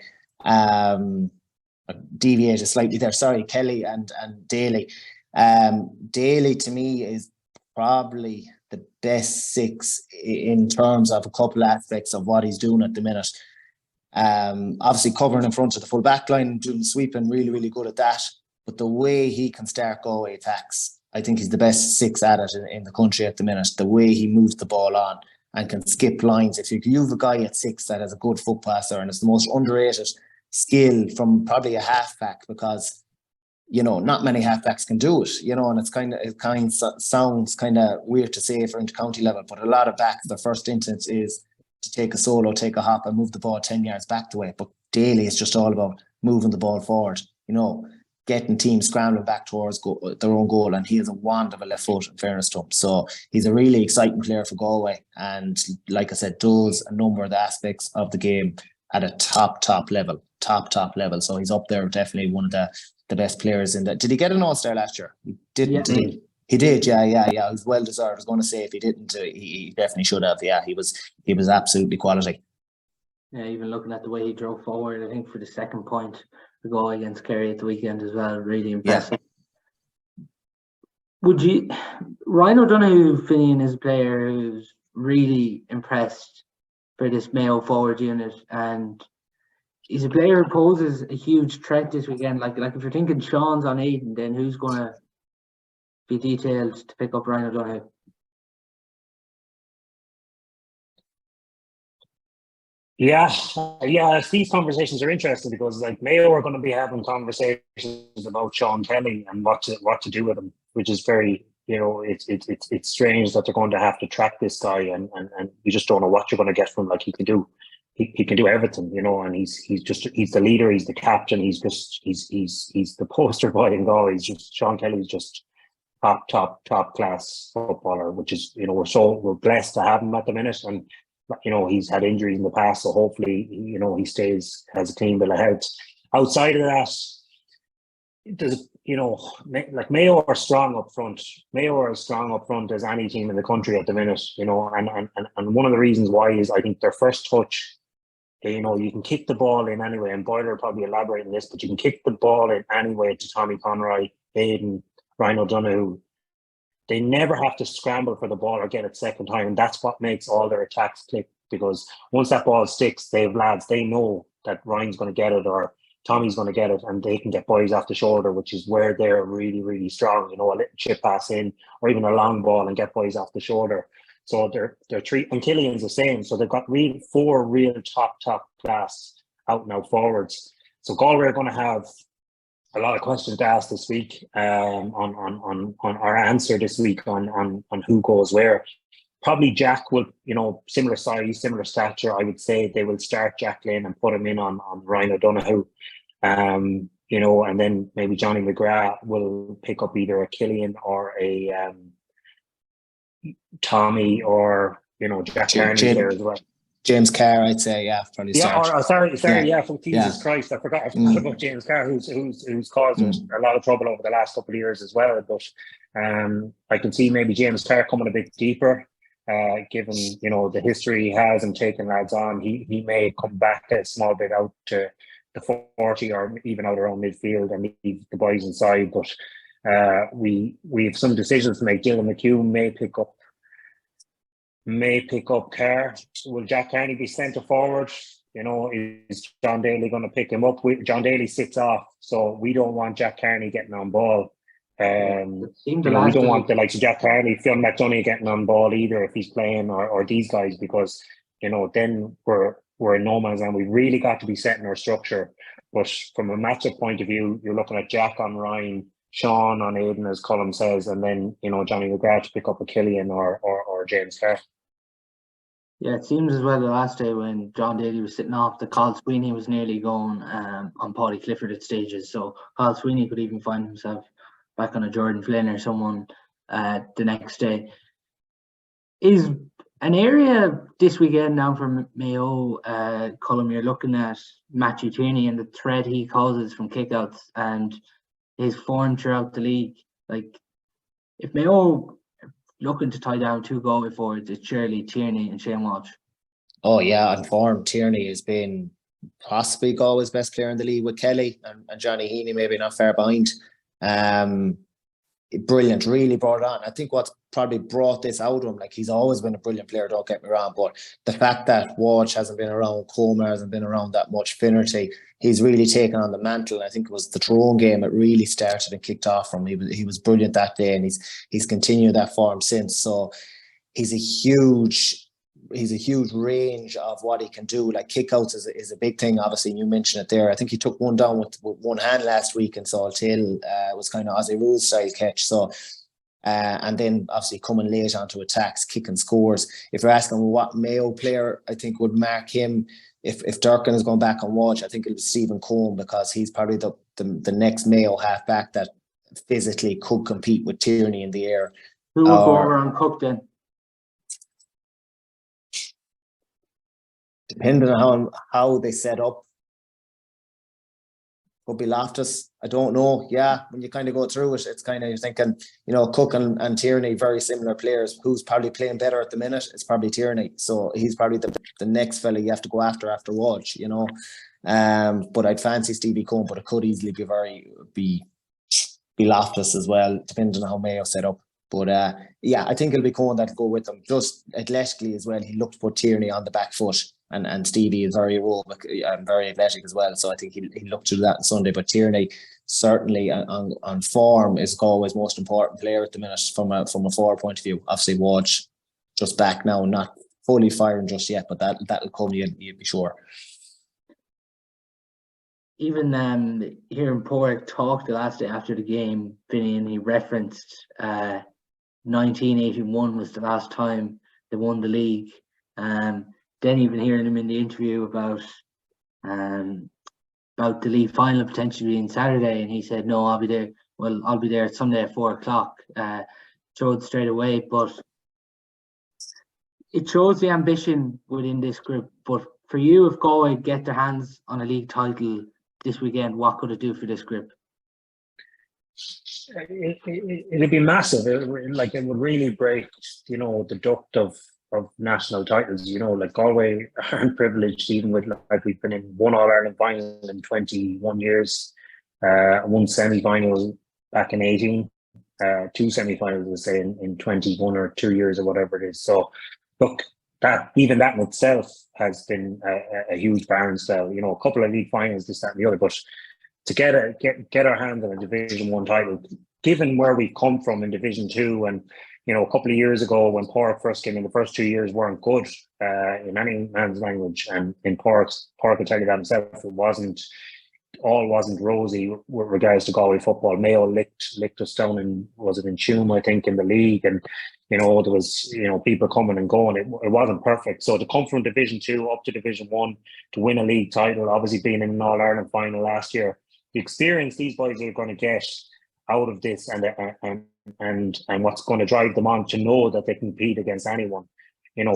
Deviated slightly there. Sorry, Kelly and Daly. Daly to me is probably the best 6 in terms of a couple aspects of what he's doing at the minute. Obviously covering in front of the full back line and doing sweeping, really, really good at that. But the way he can start Galway attacks, I think he's the best 6 at it in the country at the minute. The way he moves the ball on and can skip lines. If you have a guy at 6 that has a good foot passer, and it's the most underrated skill from probably a halfback, because not many halfbacks can do it, and it sounds kind of weird to say for inter-county level, but a lot of backs, their first instinct is to take a solo, take a hop and move the ball 10 yards back the way. But Daly is just all about moving the ball forward, getting teams scrambling back towards their own goal, and he has a wand of a left foot, in fairness to him. So he's a really exciting player for Galway, and like I said, does a number of the aspects of the game at a top level. So he's up there, definitely one of the best players in that. Did he get an All-Star last year? He didn't, did he? He did, yeah. It was well deserved. I was going to say if he didn't, he definitely should have. Yeah, he was absolutely quality. Yeah, even looking at the way he drove forward, I think for the second point to go against Kerry at the weekend as well, really impressive. Yeah. Ryan O'Donoghue, Finian, is a player who's really impressed for this Mayo forward unit, and he's a player who poses a huge threat this weekend. Like if you're thinking Sean's on Aiden, then who's going to be detailed to pick up Ryan O'Donoghue? Yeah. These conversations are interesting, because Mayo are going to be having conversations about Sean Kelly and what to do with him, which is very, it's strange that they're going to have to track this guy, and you just don't know what you're going to get from him. Like he can do everything, and he's the leader, he's the captain, he's the poster boy in Galway. Sean Kelly's just top class footballer, which is, we're blessed to have him at the minute. And he's had injuries in the past, so hopefully he stays, has a clean bill of health. Outside of that, there's Mayo are strong up front. Mayo are as strong up front as any team in the country at the minute, and one of the reasons why is I think their first touch, you can kick the ball in anyway, and Boyle will probably elaborate on this, but you can kick the ball in anyway to Tommy Conroy, Aiden, Ryan O'Donoghue. They never have to scramble for the ball or get it second time, and that's what makes all their attacks click, because once that ball sticks, they know that Ryan's going to get it or Tommy's going to get it, and they can get boys off the shoulder, which is where they're really, really strong. A little chip pass in or even a long ball and get boys off the shoulder. So they're three, and Killian's the same. So they've got 4 real top class out and out forwards. So Galway are going to have a lot of questions to ask this week on our answer this week on who goes where. Probably Jack will, similar size, similar stature. I would say they will start Jack Lane and put him in on Ryan O'Donoghue. and then maybe Johnny McGrath will pick up either a Killian or a Tommy, or Jack Carney's there as well. James Carr, I'd say, probably start. For Jesus Christ, I forgot about James Carr, who's caused us a lot of trouble over the last couple of years as well. But I can see maybe James Carr coming a bit deeper, given the history he has and taking lads on. He may come back a small bit out to the 40 or even out around midfield and leave the boys inside. But we have some decisions to make. Dylan McHugh may pick up Kerr. Will Jack Carney be centre forward? Is John Daly going to pick him up? John Daly sits off, so we don't want Jack Carney getting on ball. We don't want the likes of Jack Carney, Phil McDonough getting on ball either if he's playing, or these guys, because then we're in no man's land. We've really got to be setting our structure. But from a matchup point of view, you're looking at Jack on Ryan, Sean on Aiden, as Colm says, and then Johnny McGrath to pick up a Killian or James Kerr. Yeah, it seems as well the last day when John Daly was sitting off, the Carl Sweeney was nearly going on Paulie Clifford at stages. So Carl Sweeney could even find himself back on a Jordan Flynn or someone the next day. Is an area this weekend now for Mayo, Colm, you're looking at Matthew Tierney and the threat he causes from kickouts and his form throughout the league. Like, if Mayo looking to tie down 2 Galway forwards, it's surely Tierney and Shane Walsh. Oh yeah, on form, Tierney has been possibly Galway's best player in the league with Kelly and Johnny Heaney maybe not far behind. Brilliant, really brought it on. I think what's probably brought this out of him, like, he's always been a brilliant player, don't get me wrong, but the fact that Walsh hasn't been around, Colm hasn't been around that much, Finnerty, he's really taken on the mantle. I think it was the Tyrone game it really started and kicked off from him. He was brilliant that day, and he's continued that form since. So he's a huge range of what he can do. Like, kickouts is a big thing, obviously, and you mentioned it there. I think he took one down with one hand last week in Salt Hill. It was kind of Ozzie Rules style catch. So and then obviously coming late onto attacks, kicking scores. If you're asking what Mayo player I think would mark him, if Durkin is going back on Walsh, I think it'll be Stephen Colm, because he's probably the next Mayo halfback that physically could compete with Tierney in the air. Who would go over on Cook then? Depending on how they set up, could be Loftus. I don't know. Yeah, when you kind of go through it, it's kind of, you're thinking, Cook and Tierney, very similar players. Who's probably playing better at the minute? It's probably Tierney. So he's probably the next fella you have to go after Walsh, But I'd fancy Stevie Colm, but it could easily be Loftus as well, depending on how Mayo set up. But I think it'll be Colm that'll go with them. Just athletically as well, he looked to put Tierney on the back foot. And Stevie is very aerobic and very athletic as well. So I think he looked to that on Sunday. But Tierney certainly on form is Galway's most important player at the minute from a forward point of view. Obviously Walsh just back now, not fully firing just yet, but that'll come, you'd be sure. Even hearing Porrick talk the last day after the game, Finian, he referenced 1981 was the last time they won the league. Then even hearing him in the interview about the league final potentially being Saturday, and he said, "No, I'll be there. Well, I'll be there Sunday at 4:00." Showed straight away, but it shows the ambition within this group. But for you, if Galway get their hands on a league title this weekend, what could it do for this group? It'd be massive. It would really break, the duct of national titles. Like, Galway aren't privileged, even with, like, we've been in one All-Ireland final in 21 years, one semi-final back in 18, 2 semi-finals, let's say, in 21 or 2 years or whatever it is. So, look, that in itself has been a huge barren spell. A couple of league finals, this, that, and the other. But to get our hands on a Division 1 title, given where we come from in Division 2, and a couple of years ago when Porrick first came in, the first 2 years weren't good in any man's language. And in Porrick will tell you that himself, it wasn't rosy with regards to Galway football. Mayo licked us down in Tuam, I think, in the league. And, there was, people coming and going. It wasn't perfect. So to come from Division 2 up to Division 1 to win a league title, obviously being in an All-Ireland final last year, the experience these boys are going to get out of this, and what's going to drive them on to know that they can compete against anyone.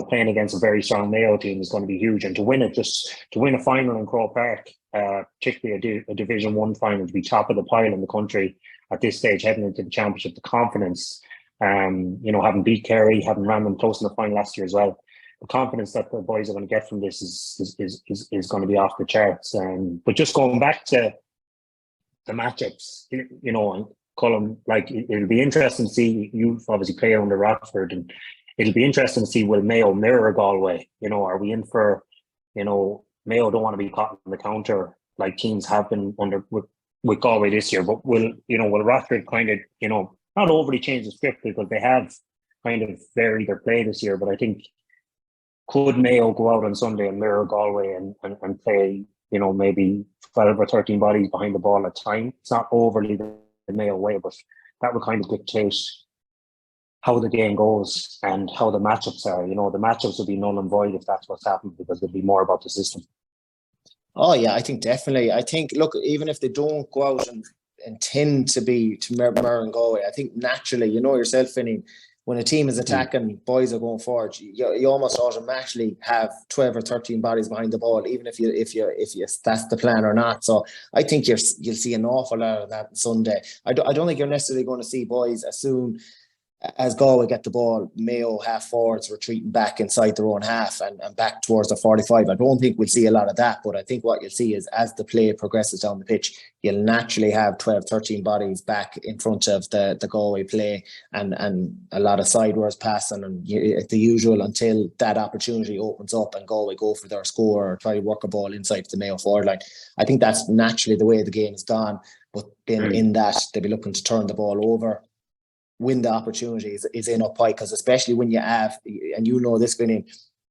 Playing against a very strong Mayo team is going to be huge, and to win a final in Croke Park, particularly a Division 1 final, to be top of the pile in the country at this stage, heading into the championship, the confidence, having beat Kerry, having ran them close in the final last year as well, the confidence that the boys are going to get from this is going to be off the charts. But just going back to the matchups, and Colm, like, it'll be interesting to see. You obviously play under Rockford, and it'll be interesting to see, will Mayo mirror Galway? Are we in for, Mayo don't want to be caught on the counter like teams have been with Galway this year, but will Rockford kind of, not overly change the script, because they have kind of varied their play this year. But I think, could Mayo go out on Sunday and mirror Galway and play, maybe 12 or 13 bodies behind the ball at time? It's not overly the Mayo way, but that would kind of dictate how the game goes and how the matchups are. The matchups would be null and void if that's what's happened, because it'd be more about the system. Oh yeah, I think definitely. I think, look, even if they don't go out and tend to mirror and Galway, I think naturally, yourself, Finian, when a team is attacking, boys are going forward, you almost automatically have 12 or 13 bodies behind the ball, even if that's the plan or not. So I think you'll see an awful lot of that on Sunday. I don't think you're necessarily going to see boys as soon as Galway get the ball, Mayo half forwards retreating back inside their own half and back towards the 45. I don't think we'll see a lot of that, but I think what you'll see is, as the play progresses down the pitch, you'll naturally have 12, 13 bodies back in front of the Galway play, and a lot of sideways passing and the usual, until that opportunity opens up and Galway go for their score or try to work a ball inside the Mayo forward line. I think that's naturally the way the game is gone, but then in that they'll be looking to turn the ball over when the opportunity is in up high, because especially when you have, and this, Finian,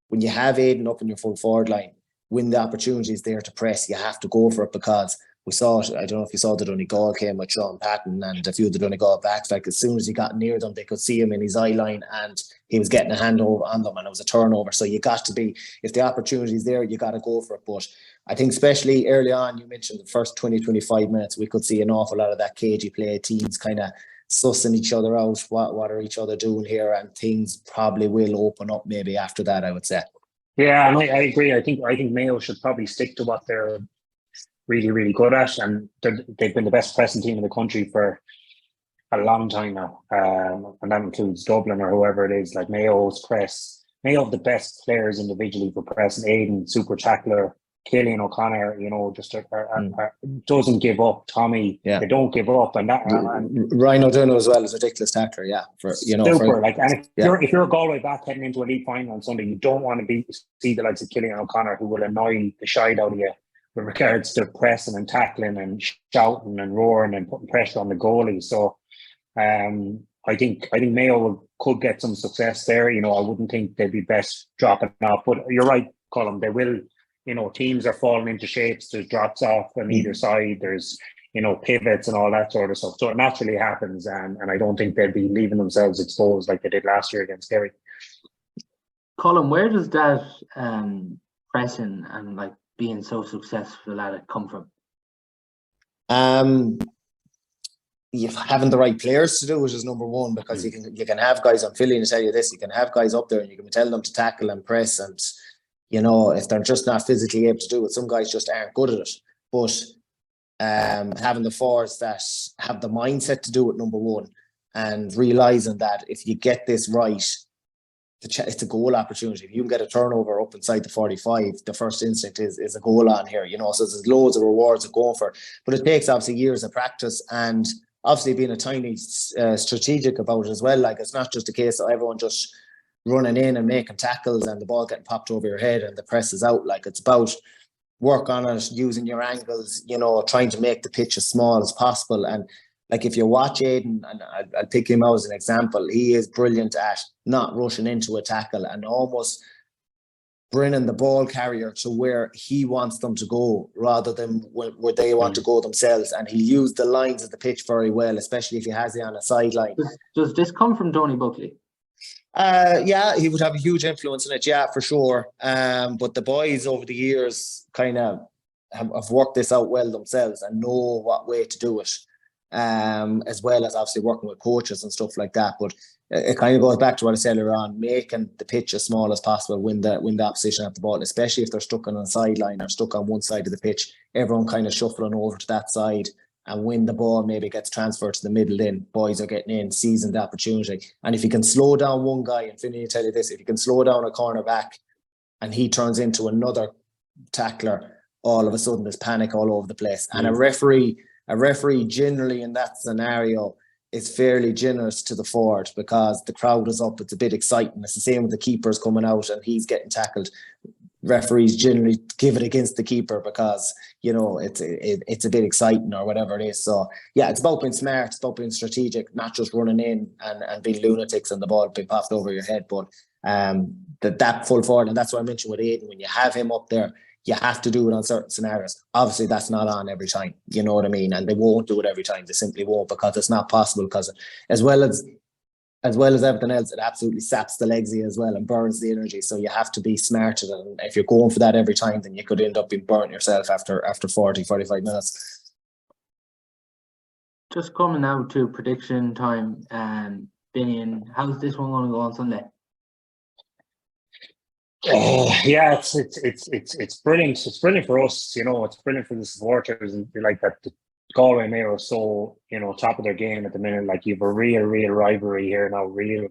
when you have Aiden up in your full forward line, when the opportunity is there to press, you have to go for it, because we saw it. I don't know if you saw the Donegal came with Sean Patton and a few of the Donegal backs. Like, as soon as he got near them, they could see him in his eye line, and he was getting a handover on them, and it was a turnover. So you got to be, if the opportunity is there, you got to go for it. But I think especially early on, you mentioned the first 20-25 minutes, we could see an awful lot of that cagey play, teams kind of sussing each other out, what are each other doing here, and things probably will open up maybe after that, I would say. Yeah, and I agree. I think Mayo should probably stick to what they're really, really good at, and they've been the best pressing team in the country for a long time now, and that includes Dublin or whoever it is. Like, Mayo's press, Mayo have the best players individually for pressing. Aiden, super tackler. Killian O'Connor, just doesn't give up. Tommy, they don't give up, and that Ryan O'Donoghue as well is a ridiculous tackler. Yeah, super. If you're a Galway back heading into a league final on Sunday, you don't want to see the likes of Killian O'Connor, who will annoy the shite out of you with regards to pressing and tackling and shouting and roaring and putting pressure on the goalie. So, I think Mayo could get some success there. I wouldn't think they'd be best dropping off, but you're right, Colm. They will. Teams are falling into shapes. There's drops off on either side. There's, pivots and all that sort of stuff. So it naturally happens, and I don't think they'll be leaving themselves exposed like they did last year against Kerry. Colm, where does that pressing and like being so successful at it come from? You having the right players to do it is number one, because you can have guys, I'm feeling to tell you this, you can have guys up there and you can tell them to tackle and press, and if they're just not physically able to do it, some guys just aren't good at it. But having the forwards that have the mindset to do it, number one, and realising that if you get this right, it's a goal opportunity. If you can get a turnover up inside the 45, the first instinct is a goal on here, so there's loads of rewards of going for it. But it takes obviously years of practice, and obviously being a tiny strategic about it as well. Like, it's not just a case of everyone just running in and making tackles and the ball getting popped over your head and the press is out. Like, it's about work on it, using your angles, trying to make the pitch as small as possible. And like, if you watch Aiden, and I'll pick him out as an example, he is brilliant at not rushing into a tackle and almost bringing the ball carrier to where he wants them to go rather than where they want to go themselves. And he used the lines of the pitch very well, especially if he has it on a sideline. Does this come from Tony Buckley? Yeah, he would have a huge influence in it, yeah, for sure. But the boys over the years kind of have worked this out well themselves and know what way to do it, as well as obviously working with coaches and stuff like that. But it kind of goes back to what I said earlier on, making the pitch as small as possible when the opposition have the ball, especially if they're stuck on a sideline or stuck on one side of the pitch. Everyone kind of shuffling over to that side, and when the ball maybe gets transferred to the middle, then boys are getting in, seizing the opportunity. And if you can slow down one guy, and Finian will tell you this, if you can slow down a cornerback and he turns into another tackler, all of a sudden there's panic all over the place. And a referee generally in that scenario is fairly generous to the forward because the crowd is up. It's a bit exciting. It's the same with the keepers coming out and he's getting tackled. Referees generally give it against the keeper because, you know, it's a bit exciting or whatever it is. So yeah, it's about being smart, it's about being strategic, not just running in and being lunatics and the ball being popped over your head. But that full forward, and that's what I mentioned with Aiden, when you have him up there, you have to do it on certain scenarios. Obviously, that's not on every time. You know what I mean? And they won't do it every time. They simply won't, because it's not possible. Because as well as everything else, it absolutely saps the legs as well and burns the energy. So you have to be smart. And if you're going for that every time, then you could end up being burnt yourself after 40, 45 minutes. Just coming now to prediction time, Finian, how's this one going to go on Sunday? Yeah, it's brilliant. It's brilliant for us, you know. It's brilliant for the supporters, and like that. The Galway and Mayo are so, you know, top of their game at the minute. Like, you have a real rivalry here now, real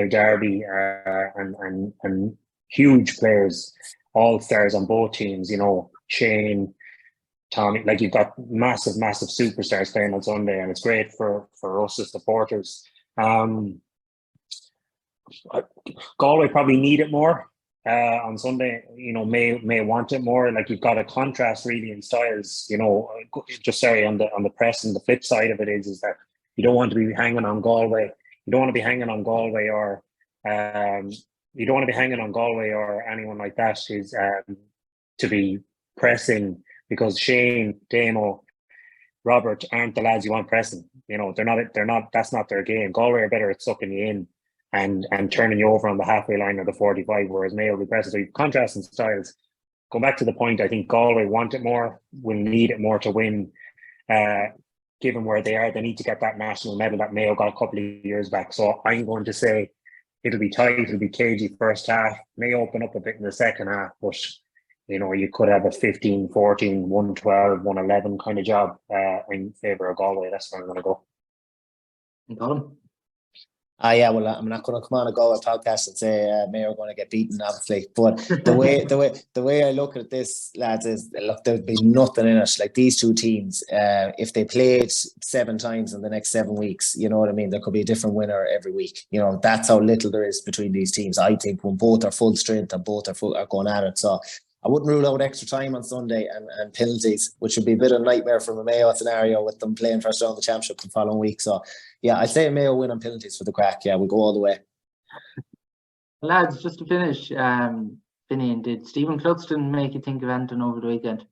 derby, and huge players, all stars on both teams. You know, Shane, Tommy. Like, you've got massive superstars playing on Sunday, and it's great for us as supporters. Galway probably need it more. On Sunday, you know, may want it more. Like, you've got a contrast really in styles, you know. Just sorry, on the press, and the flip side of it is that you don't want to be hanging on Galway. You don't want to be hanging on Galway or anyone like that is to be pressing, because Shane, Damo, Robert aren't the lads you want pressing. You know, they're not. That's not their game. Galway are better at sucking you in and turning you over on the halfway line or the 45, whereas Mayo will be pressing. So contrasting styles. Going back to the point, I think Galway want it more, will need it more to win. Given where they are, they need to get that national medal that Mayo got a couple of years back. So I'm going to say it'll be tight, it'll be cagey first half. May open up a bit in the second half, but you know, you could have a 15-14, 1-12, 1-11 kind of job in favour of Galway. That's where I'm going to go. Colm? Yeah, well, I'm not going to come on a Galway podcast and say Mayo are going to get beaten, obviously. But the way I look at this, lads, is look, there'd be nothing in it. Like, these two teams, if they played 7 times in the next 7 weeks, you know what I mean, there could be a different winner every week. You know, that's how little there is between these teams. I think when both are full strength and both are going at it. So I wouldn't rule out extra time on Sunday and penalties, which would be a bit of a nightmare from a Mayo scenario with them playing first round of the championship the following week. So yeah, I'd say Mayo win on penalties for the crack. Yeah, we'll go all the way. Lads, just to finish, Finian, did Stephen Cluxton make you think of anything over the weekend?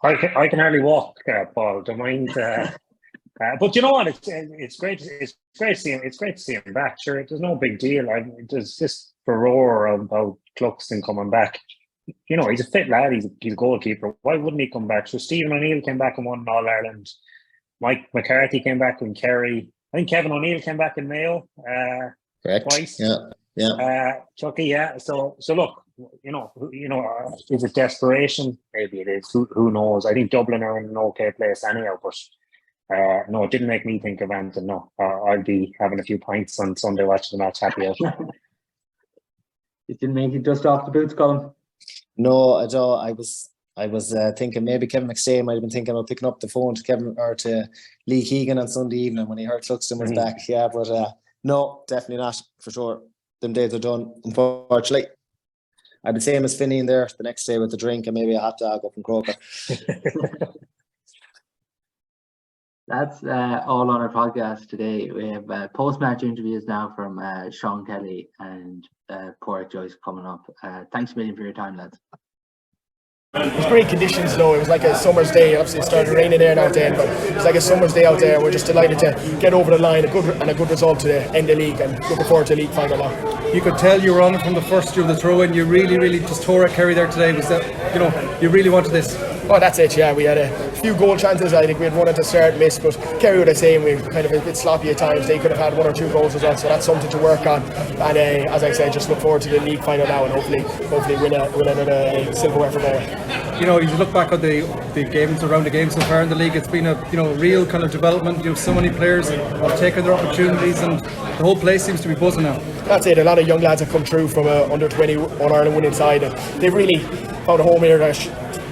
I can hardly walk, Paul. Don't mind. But you know what? It's great. It's great to see him. It's great to see him back. Sure, there's no big deal. There's this furore about Cluxton coming back. You know, he's a fit lad. He's a goalkeeper. Why wouldn't he come back? So Stephen O'Neill came back and won an All Ireland. Mike McCarthy came back in Kerry. I think Kevin O'Neill came back in Mayo. Correct. Twice. Yeah. Chucky. Yeah. So look. You know. Is it desperation? Maybe it is. Who knows? I think Dublin are in an okay place anyhow. But no, it didn't make me think of anything. No, I'll be having a few pints on Sunday watching the match. Happy out. It didn't make you dust off the boots, Colm? No, I don't. I was thinking maybe Kevin McStay might have been thinking about picking up the phone to Kevin or to Lee Keegan on Sunday evening when he heard Cluxton was back. Yeah, but no, definitely not, for sure. Them days are done, unfortunately. I'd be same as Finian there the next day with the drink and maybe a hot dog up in Croker. That's all on our podcast today. We have post-match interviews now from Sean Kelly and Porrick Joyce coming up. Thanks a million for your time, lads. It was great conditions though. It was like a summer's day. Obviously it started raining there now then, but it was like a summer's day out there. We're just delighted to get over the line, a good result to end the league, and looking forward to the league final now. you could tell you were on it from the first year of the throw in. You really just tore at Kerry there today. Was that, you really wanted this? Oh, that's it, yeah. We had a few goal chances. I think we had one at the start, missed, but Kerry were the same. We were kind of a bit sloppy at times. They could have had 1 or 2 goals as well, so that's something to work on. And as I said, just look forward to the league final now and hopefully win another silverware for Galway. You look back at the games around the game so far in the league, it's been a real kind of development. So many players have taken their opportunities and the whole place seems to be buzzing now. That's it. A lot of young lads have come through from under 20 All-Ireland winning side, and they've really found a home here.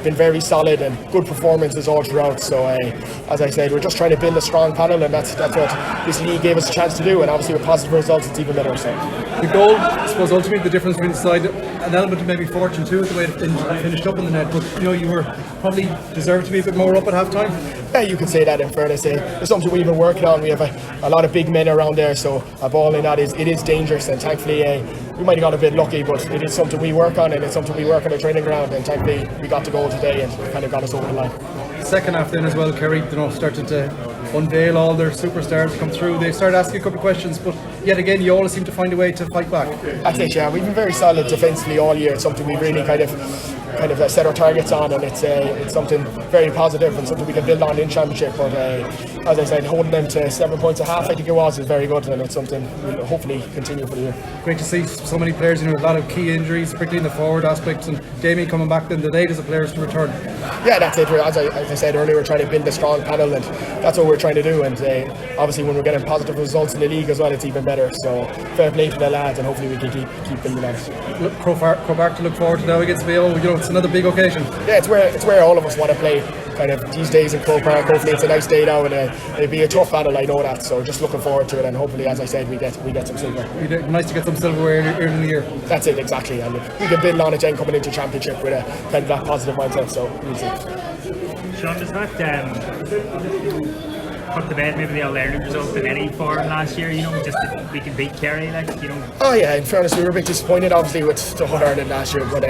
Been very solid and good performances all throughout. So as I said, we're just trying to build a strong panel, and that's what this league gave us a chance to do, and obviously with positive results it's even better. So the goal, I suppose, ultimately the difference between the side, an element of maybe fortune too, the way it finished up in the net, but you were probably deserved to be a bit more up at half time. Yeah, you could say that in fairness. It's something we've been working on. We have a lot of big men around there, so a ball in that is dangerous, and thankfully we might have got a bit lucky, but it is something we work on, and it's something we work on the training ground, and thankfully we got the goal today and it kind of got us over the line. Second half then as well, Kerry started to unveil all their superstars come through. They started asking a couple of questions, but yet again you always seem to find a way to fight back. That's it, yeah. We've been very solid defensively all year. It's something we've really kind of set our targets on, and it's something very positive and something we can build on in Championship. But as I said, holding them to 7 points a half, I think it was, is very good, and it's something we'll hopefully continue for the year. Great to see so many players, a lot of key injuries, particularly in the forward aspects, and Damien coming back then the latest of players to return. Yeah, that's it. As I said earlier, we're trying to build a strong panel, and that's what we're trying to do. And obviously when we're getting positive results in the league as well, it's even better. So fair play to the lads, and hopefully we can keep building that. Crowbar to look forward to now against Mayo. It's another big occasion. Yeah, it's where all of us want to play kind of these days in Crow Park. Hopefully it's a nice day now, and it'll be a tough battle, I know that, so just looking forward to it, and hopefully, as I said, we get some silver. It'd be nice to get some silverware early in the year. That's it, exactly, and we can build on it then coming into Championship with a kind of that positive mindset, so we'll see. Sean, does that put to bed maybe the All-Ireland result in any form last year, just that we can beat Kerry, Oh yeah, in fairness, we were a bit disappointed obviously with the All-Ireland last year, but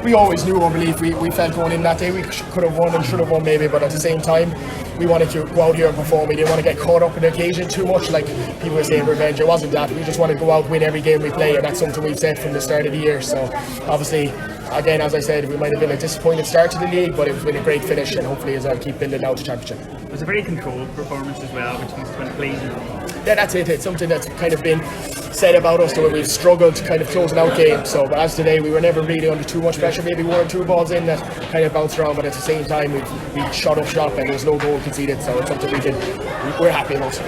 we always knew, I believe, we felt going in that day we could have won and should have won maybe, but at the same time we wanted to go out here and perform. We didn't want to get caught up in the occasion too much, like people were saying revenge. It wasn't that. We just want to go out, win every game we play, and that's something we've said from the start of the year. So obviously, again, as I said, we might have been a disappointing start to the league, but it's been a great finish, and hopefully as I'll keep building out to Championship. It was a very controlled performance as well, which must have been pleasing. Yeah, that's it. It's something that's kind of been said about us, where we've struggled kind of closing out games. So, but as today, we were never really under too much pressure. Maybe 1 or 2 balls in that kind of bounced around, but at the same time, we shot up shop and there was no goal conceded. So it's something we're happy about.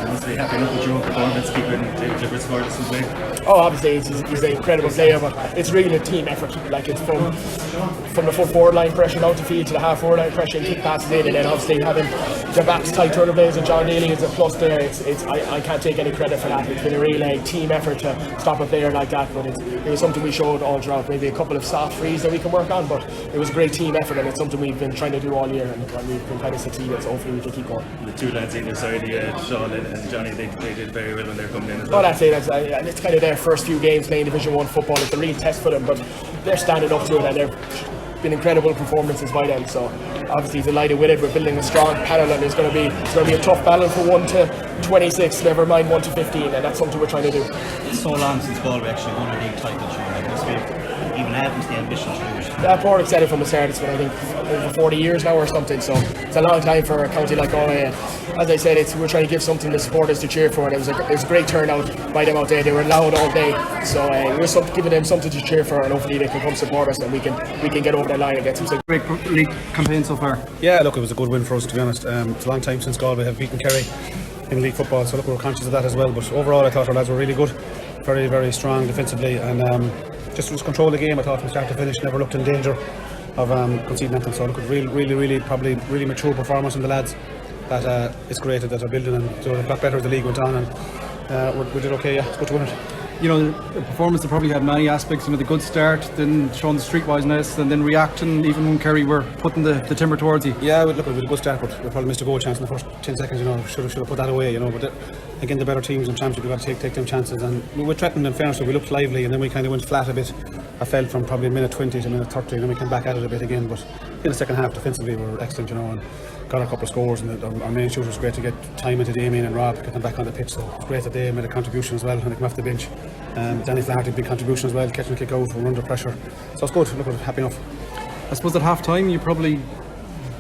Honestly, happy enough with your own performance, keeping Clifford scoreless as well. Oh, obviously he's an incredible player, but it's really a team effort. Like, it's from the full forward line pressure out to feed to the half forward line pressure and kick passes in, and then obviously having the backs tight turtle blades and John Daly is a plus there. I can't take any credit for that. It's been a real team effort to stop a player like that, but it was something we showed all throughout. Maybe a couple of soft frees that we can work on, but it was a great team effort, and it's something we've been trying to do all year, and we've been kind of succeeded, so hopefully we can keep going. The 2 lads either side, Sean and Johnny, they did very well when they're coming in as well. Oh, that's it. It's kind of their first few games playing Division 1 football. It's a real test for them, but they're standing up to it, and they've been incredible performances by them. So obviously delighted with it. We're building a strong panel, and it's going to be a tough battle for 1 to 26, never mind 1 to 15, and that's something we're trying to do. It's so long since Galway actually won a league title, Sean. Like, must be even happens the ambition through it. Yeah, Paul said it from the start. It's been, I think, over 40 years now or something, so it's a long time for a county like Galway. As I said, we're trying to give something to supporters to cheer for, and it was a great turnout by them out there. They were loud all day, so we're giving them something to cheer for, and hopefully they can come support us, and we can get over the line and get some. Great league campaign so far. Yeah, look, it was a good win for us, to be honest. It's a long time since Galway have beaten Kerry in league football, so look, we're conscious of that as well. But overall, I thought our lads were really good, very, very strong defensively, and just control the game. I thought from start to finish, never looked in danger of conceding anything. So look, really mature performance from the lads. That it's great that they're building, and so they got better as the league went on, and we did okay. Yeah, it's good to win it. The performance that probably had many aspects. The good start, then showing the streetwiseness, and then reacting even when Kerry were putting the timber towards you. Yeah, look, it was a good start, but we probably missed a goal chance in the first 10 seconds. Should have put that away. But again, the better teams in Championship, we've got to take them chances, and we were threatening in fairness, so we looked lively, and then we kind of went flat a bit I felt from probably minute 20 to minute 30, and then we came back at it a bit again. But in the second half, defensively, we were excellent, and got a couple of scores. And our main shooter was great to get time into Damien and Rob, get them back on the pitch. So it's great that they made a contribution as well when they came off the bench. Danny Flaherty, big contribution as well, catch and kick out, we were under pressure. So it's good. Look, we're happy enough. I suppose at half time you probably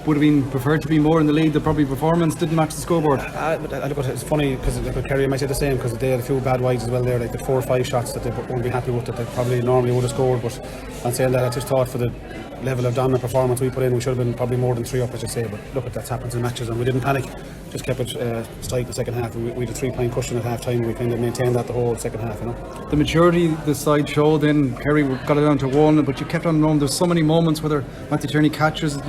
would have been preferred to be more in the lead. The probably performance didn't match the scoreboard. Look, it's funny because Kerry might say the same, because they had a few bad wides as well there, like the 4 or 5 shots that they won't be happy with, that they probably normally would have scored. But I'm saying that I just thought for the level of dominant performance we put in, we should have been probably more than 3 up, I should say. But look, that happens in matches, and we didn't panic, just kept it tight the second half. We had a 3-point cushion at half time, and we kind of maintained that the whole second half. The maturity the side showed, then Kerry got it down to 1, but you kept on knowing there's so many moments whether Matthew Tierney catches,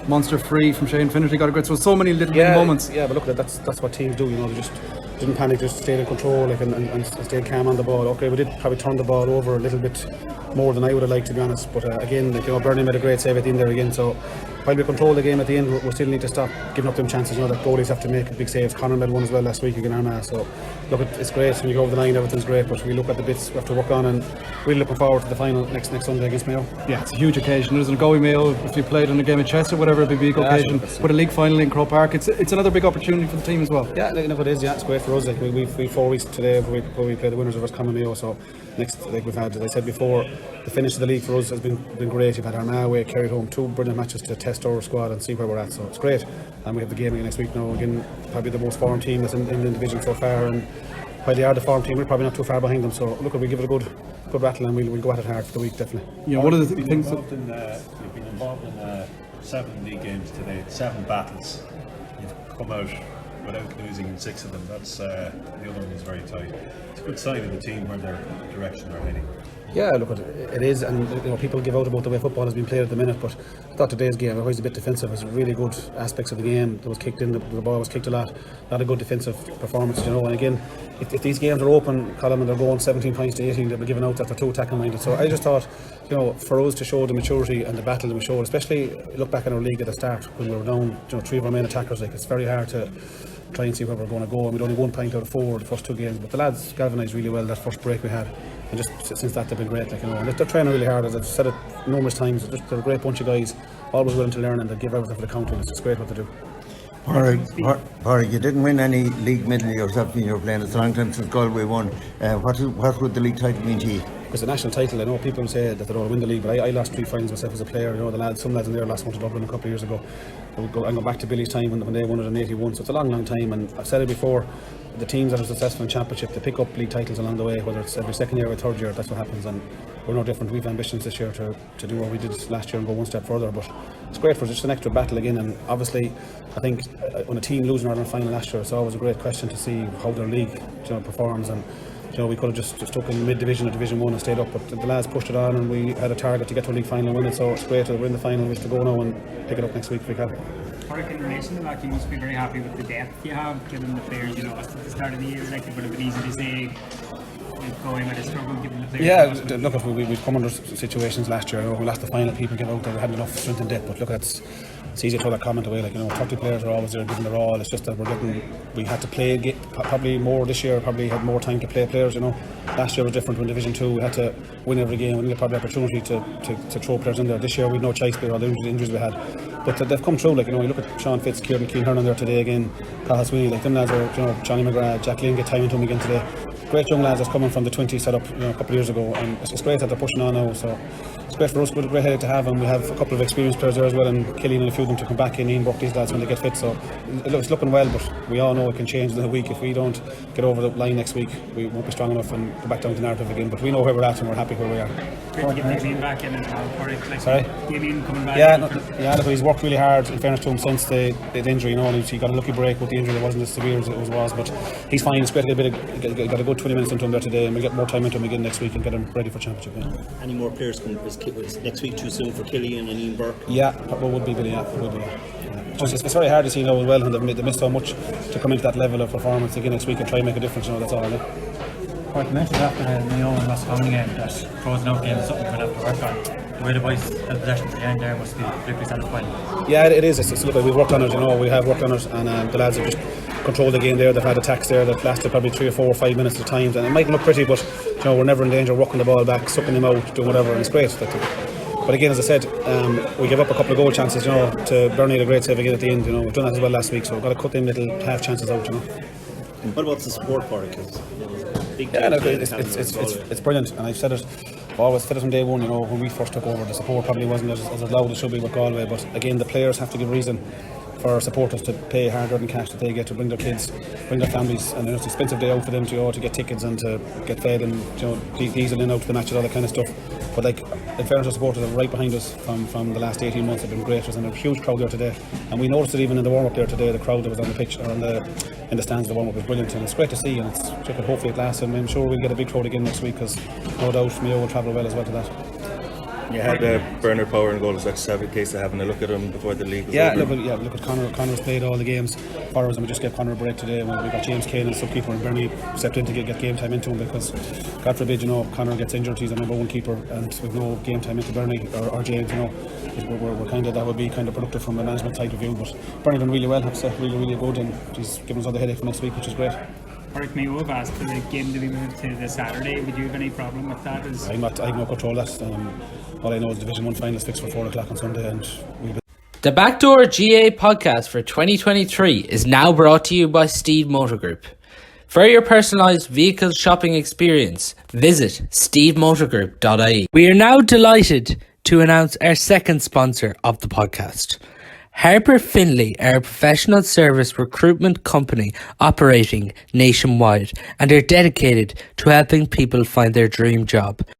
monster free from Shane Finnerty got a great, so many little moments. Yeah, but look, that's what teams do, they just didn't panic, just stayed in control, and stayed calm on the ball. Okay, we did probably turn the ball over a little bit more than I would have liked, to be honest, but again, Bernie made a great save at the end there again. So while we control the game at the end, we still need to stop giving up them chances. That goalies have to make big saves. Conor made one as well last week against Armagh. So look, it's great when you go over the line, everything's great, but we look at the bits we have to work on, and really looking forward to the final next Sunday against Mayo. Yeah, it's a huge occasion. There's a Galway Mayo, if you played in a game of chess or whatever, it'd be a big occasion. But a league final in Croke Park, it's another big opportunity for the team as well. Yeah, look, it is. Yeah, it's great for us. Like we've 4 weeks today where we play the winners of Common Mayo. So next, we've had, as I said before, the finish of the league for us has been great. We've had Armagh away, carried home 2 brilliant matches to test our squad and see where we're at. So it's great, and we have the game again next week now. Again, probably the most formed team that's in the division so far, and while they are the form team, we're probably not too far behind them. So look, we'll give it a good battle, and we'll go at it hard for the week, definitely. One of the things you've been involved in 7 league games today, 7 battles. You've come out without losing in 6 of them. That's the other one is very tight. It's a good sign of the team where their direction they're heading. Yeah, look, it is, and people give out about the way football has been played at the minute, but I thought today's game was a bit defensive. It was really good aspects of the game. It was kicked in, the ball was kicked a lot of good defensive performance, and again, if these games are open, Colm, and they're going 17 points to 18, they'll be given out that they're too attacking minded. So I just thought, for us to show the maturity and the battle that we showed, especially look back in our league at the start when we were down, 3 of our main attackers, it's very hard to try and see where we're going to go, and we'd only 1 point out of 4 the first 2 games, but the lads galvanised really well that first break we had, and just since that they've been great, and they're training really hard, as I've said it numerous times. They're a great bunch of guys, always willing to learn, and they give everything for the county. It's just great what they do. Pádraig, you didn't win any league medal yourself when you were playing. It's a long time since Galway won. What would the league title mean to you? It's a national title. I know people say that they don't win the league, but I lost 3 finals myself as a player. Some lads in there lost one to Dublin a couple of years ago. I go back to Billy's time when they won it in 81, so it's a long time, and I've said it before, the teams that are successful in championship, they pick up league titles along the way, whether it's every second year or third year. That's what happens, and we're no different. We've ambitions this year to do what we did last year and go 1 step further, but it's great for just an extra battle again. And obviously I think when a team loses an Ireland final last year, it's always a great question to see how their league performs, and we could have just stuck in mid-division or Division 1 and stayed up, but the lads pushed it on, and we had a target to get to a league final and win it. So it's great that we're in the final. We have to go now and pick it up next week if we can. In relation to that, you must be very happy with the depth you have, given the players, at the start of the year, it would have been easy to say going with a struggle, given the players. Yeah, look, we've come under situations last year. We lost the final, people give out that we had enough strength and depth, but look, it's easy to throw that comment away. 30 players are always there giving their all. It's just that we had to play probably more this year, probably had more time to play players. Last year was different. When Division 2 we had to win every game. We didn't get probably opportunity to throw players in there. This year we had no choice with all the injuries we had, but they've come through. You look at Sean Fitz, Kieran Keane-Hernan there today again, Cathal Sweeney, them lads are, Johnny McGrath, Jack Lynn, get time into him again today. Great young lads that's coming from the 20 set up a couple of years ago, and it's great that they're pushing on now. So it's great for us, great headache to have, and we have a couple of experienced players there as well, and Killian and a few of them to come back in, Ian Burke, these lads when they get fit. So it's looking well, but we all know it can change in a week. If we don't get over the line next week, we won't be strong enough and go back down to narrative again. But we know where we're at, and we're happy where we are. Great to get Damien back in as well. Sorry? Damien coming back. Yeah, he's worked really hard, in fairness to him, since the injury. He got a lucky break with the injury that wasn't as severe as it was, but he's fine. It's great to get a good 20 minutes into him there today, and we'll get more time into him again next week and get him ready for championship. Yeah. Any more players come? Is next week too soon for Killian and Ian Burke? Yeah, probably would be, Billy. It's very hard to see now as well, and they missed so much to come into that level of performance again next week and try and make a difference. That's all. Quite mentioned after the Mayo and Roscommon game that closing out games is something we're going to have to work on. The way the boys held possession to the end there must be particularly satisfying. Yeah, it is. Look, we've worked on it. We have worked on it, and the lads have just controlled the game there. They've had attacks there that lasted probably 3 or 4 or 5 minutes at times, and it mightn't look pretty, but we're never in danger of walking the ball back, sucking them out, doing whatever, and it's great. But again, as I said, we gave up a couple of goal chances, to Bernie, a great save again at the end. We've done that as well last week, so we've got to cut them little half chances out. What about the support for it? It's brilliant, and I've said it. I've always said it from day one. When we first took over, the support probably wasn't as loud as it should be with Galway. But again, the players have to give reason for our supporters to pay hard-earned cash that they get to bring their kids, bring their families, and it's an expensive day out for them to get tickets and to get fed and diesel in out to the matches, all that kind of stuff. But in fairness, the supporters are right behind us from the last 18 months. Have been great. There's a huge crowd there today, and we noticed it even in the warm-up there today. The crowd that was on the pitch or in the stands, the warm-up was brilliant, and it's great to see. And hopefully it lasts, and I'm sure we'll get a big crowd again next week, because no doubt Mayo will travel well as well to that. You had Bernard Power and goals. That's a case of having a look at him before the league was over. Look at Conor. Conor's played all the games for us, and we just gave Conor a break today. We got James Kane as sub-keeper, and Bernie stepped in to get game time into him, because God forbid, Conor gets injured. He's our number one keeper, and with no game time into Bernie or James, we're kind of, that would be kind of productive from a management side of view. But Bernie done really well, I have to say, really good, and he's given us all the headache for next week, which is great. Correct me, have asked for the game to be moved to the Saturday. Would you have any problem with that? I have no control of that. All I know is Division 1 final is fixed for 4 o'clock on Sunday, and The Backdoor GAA Podcast for 2023 is now brought to you by Steede Motor Group. For your personalised vehicle shopping experience, visit steedemotorgroup.ie. We are now delighted to announce our second sponsor of the podcast. Harper Finlay are a professional service recruitment company operating nationwide and are dedicated to helping people find their dream job.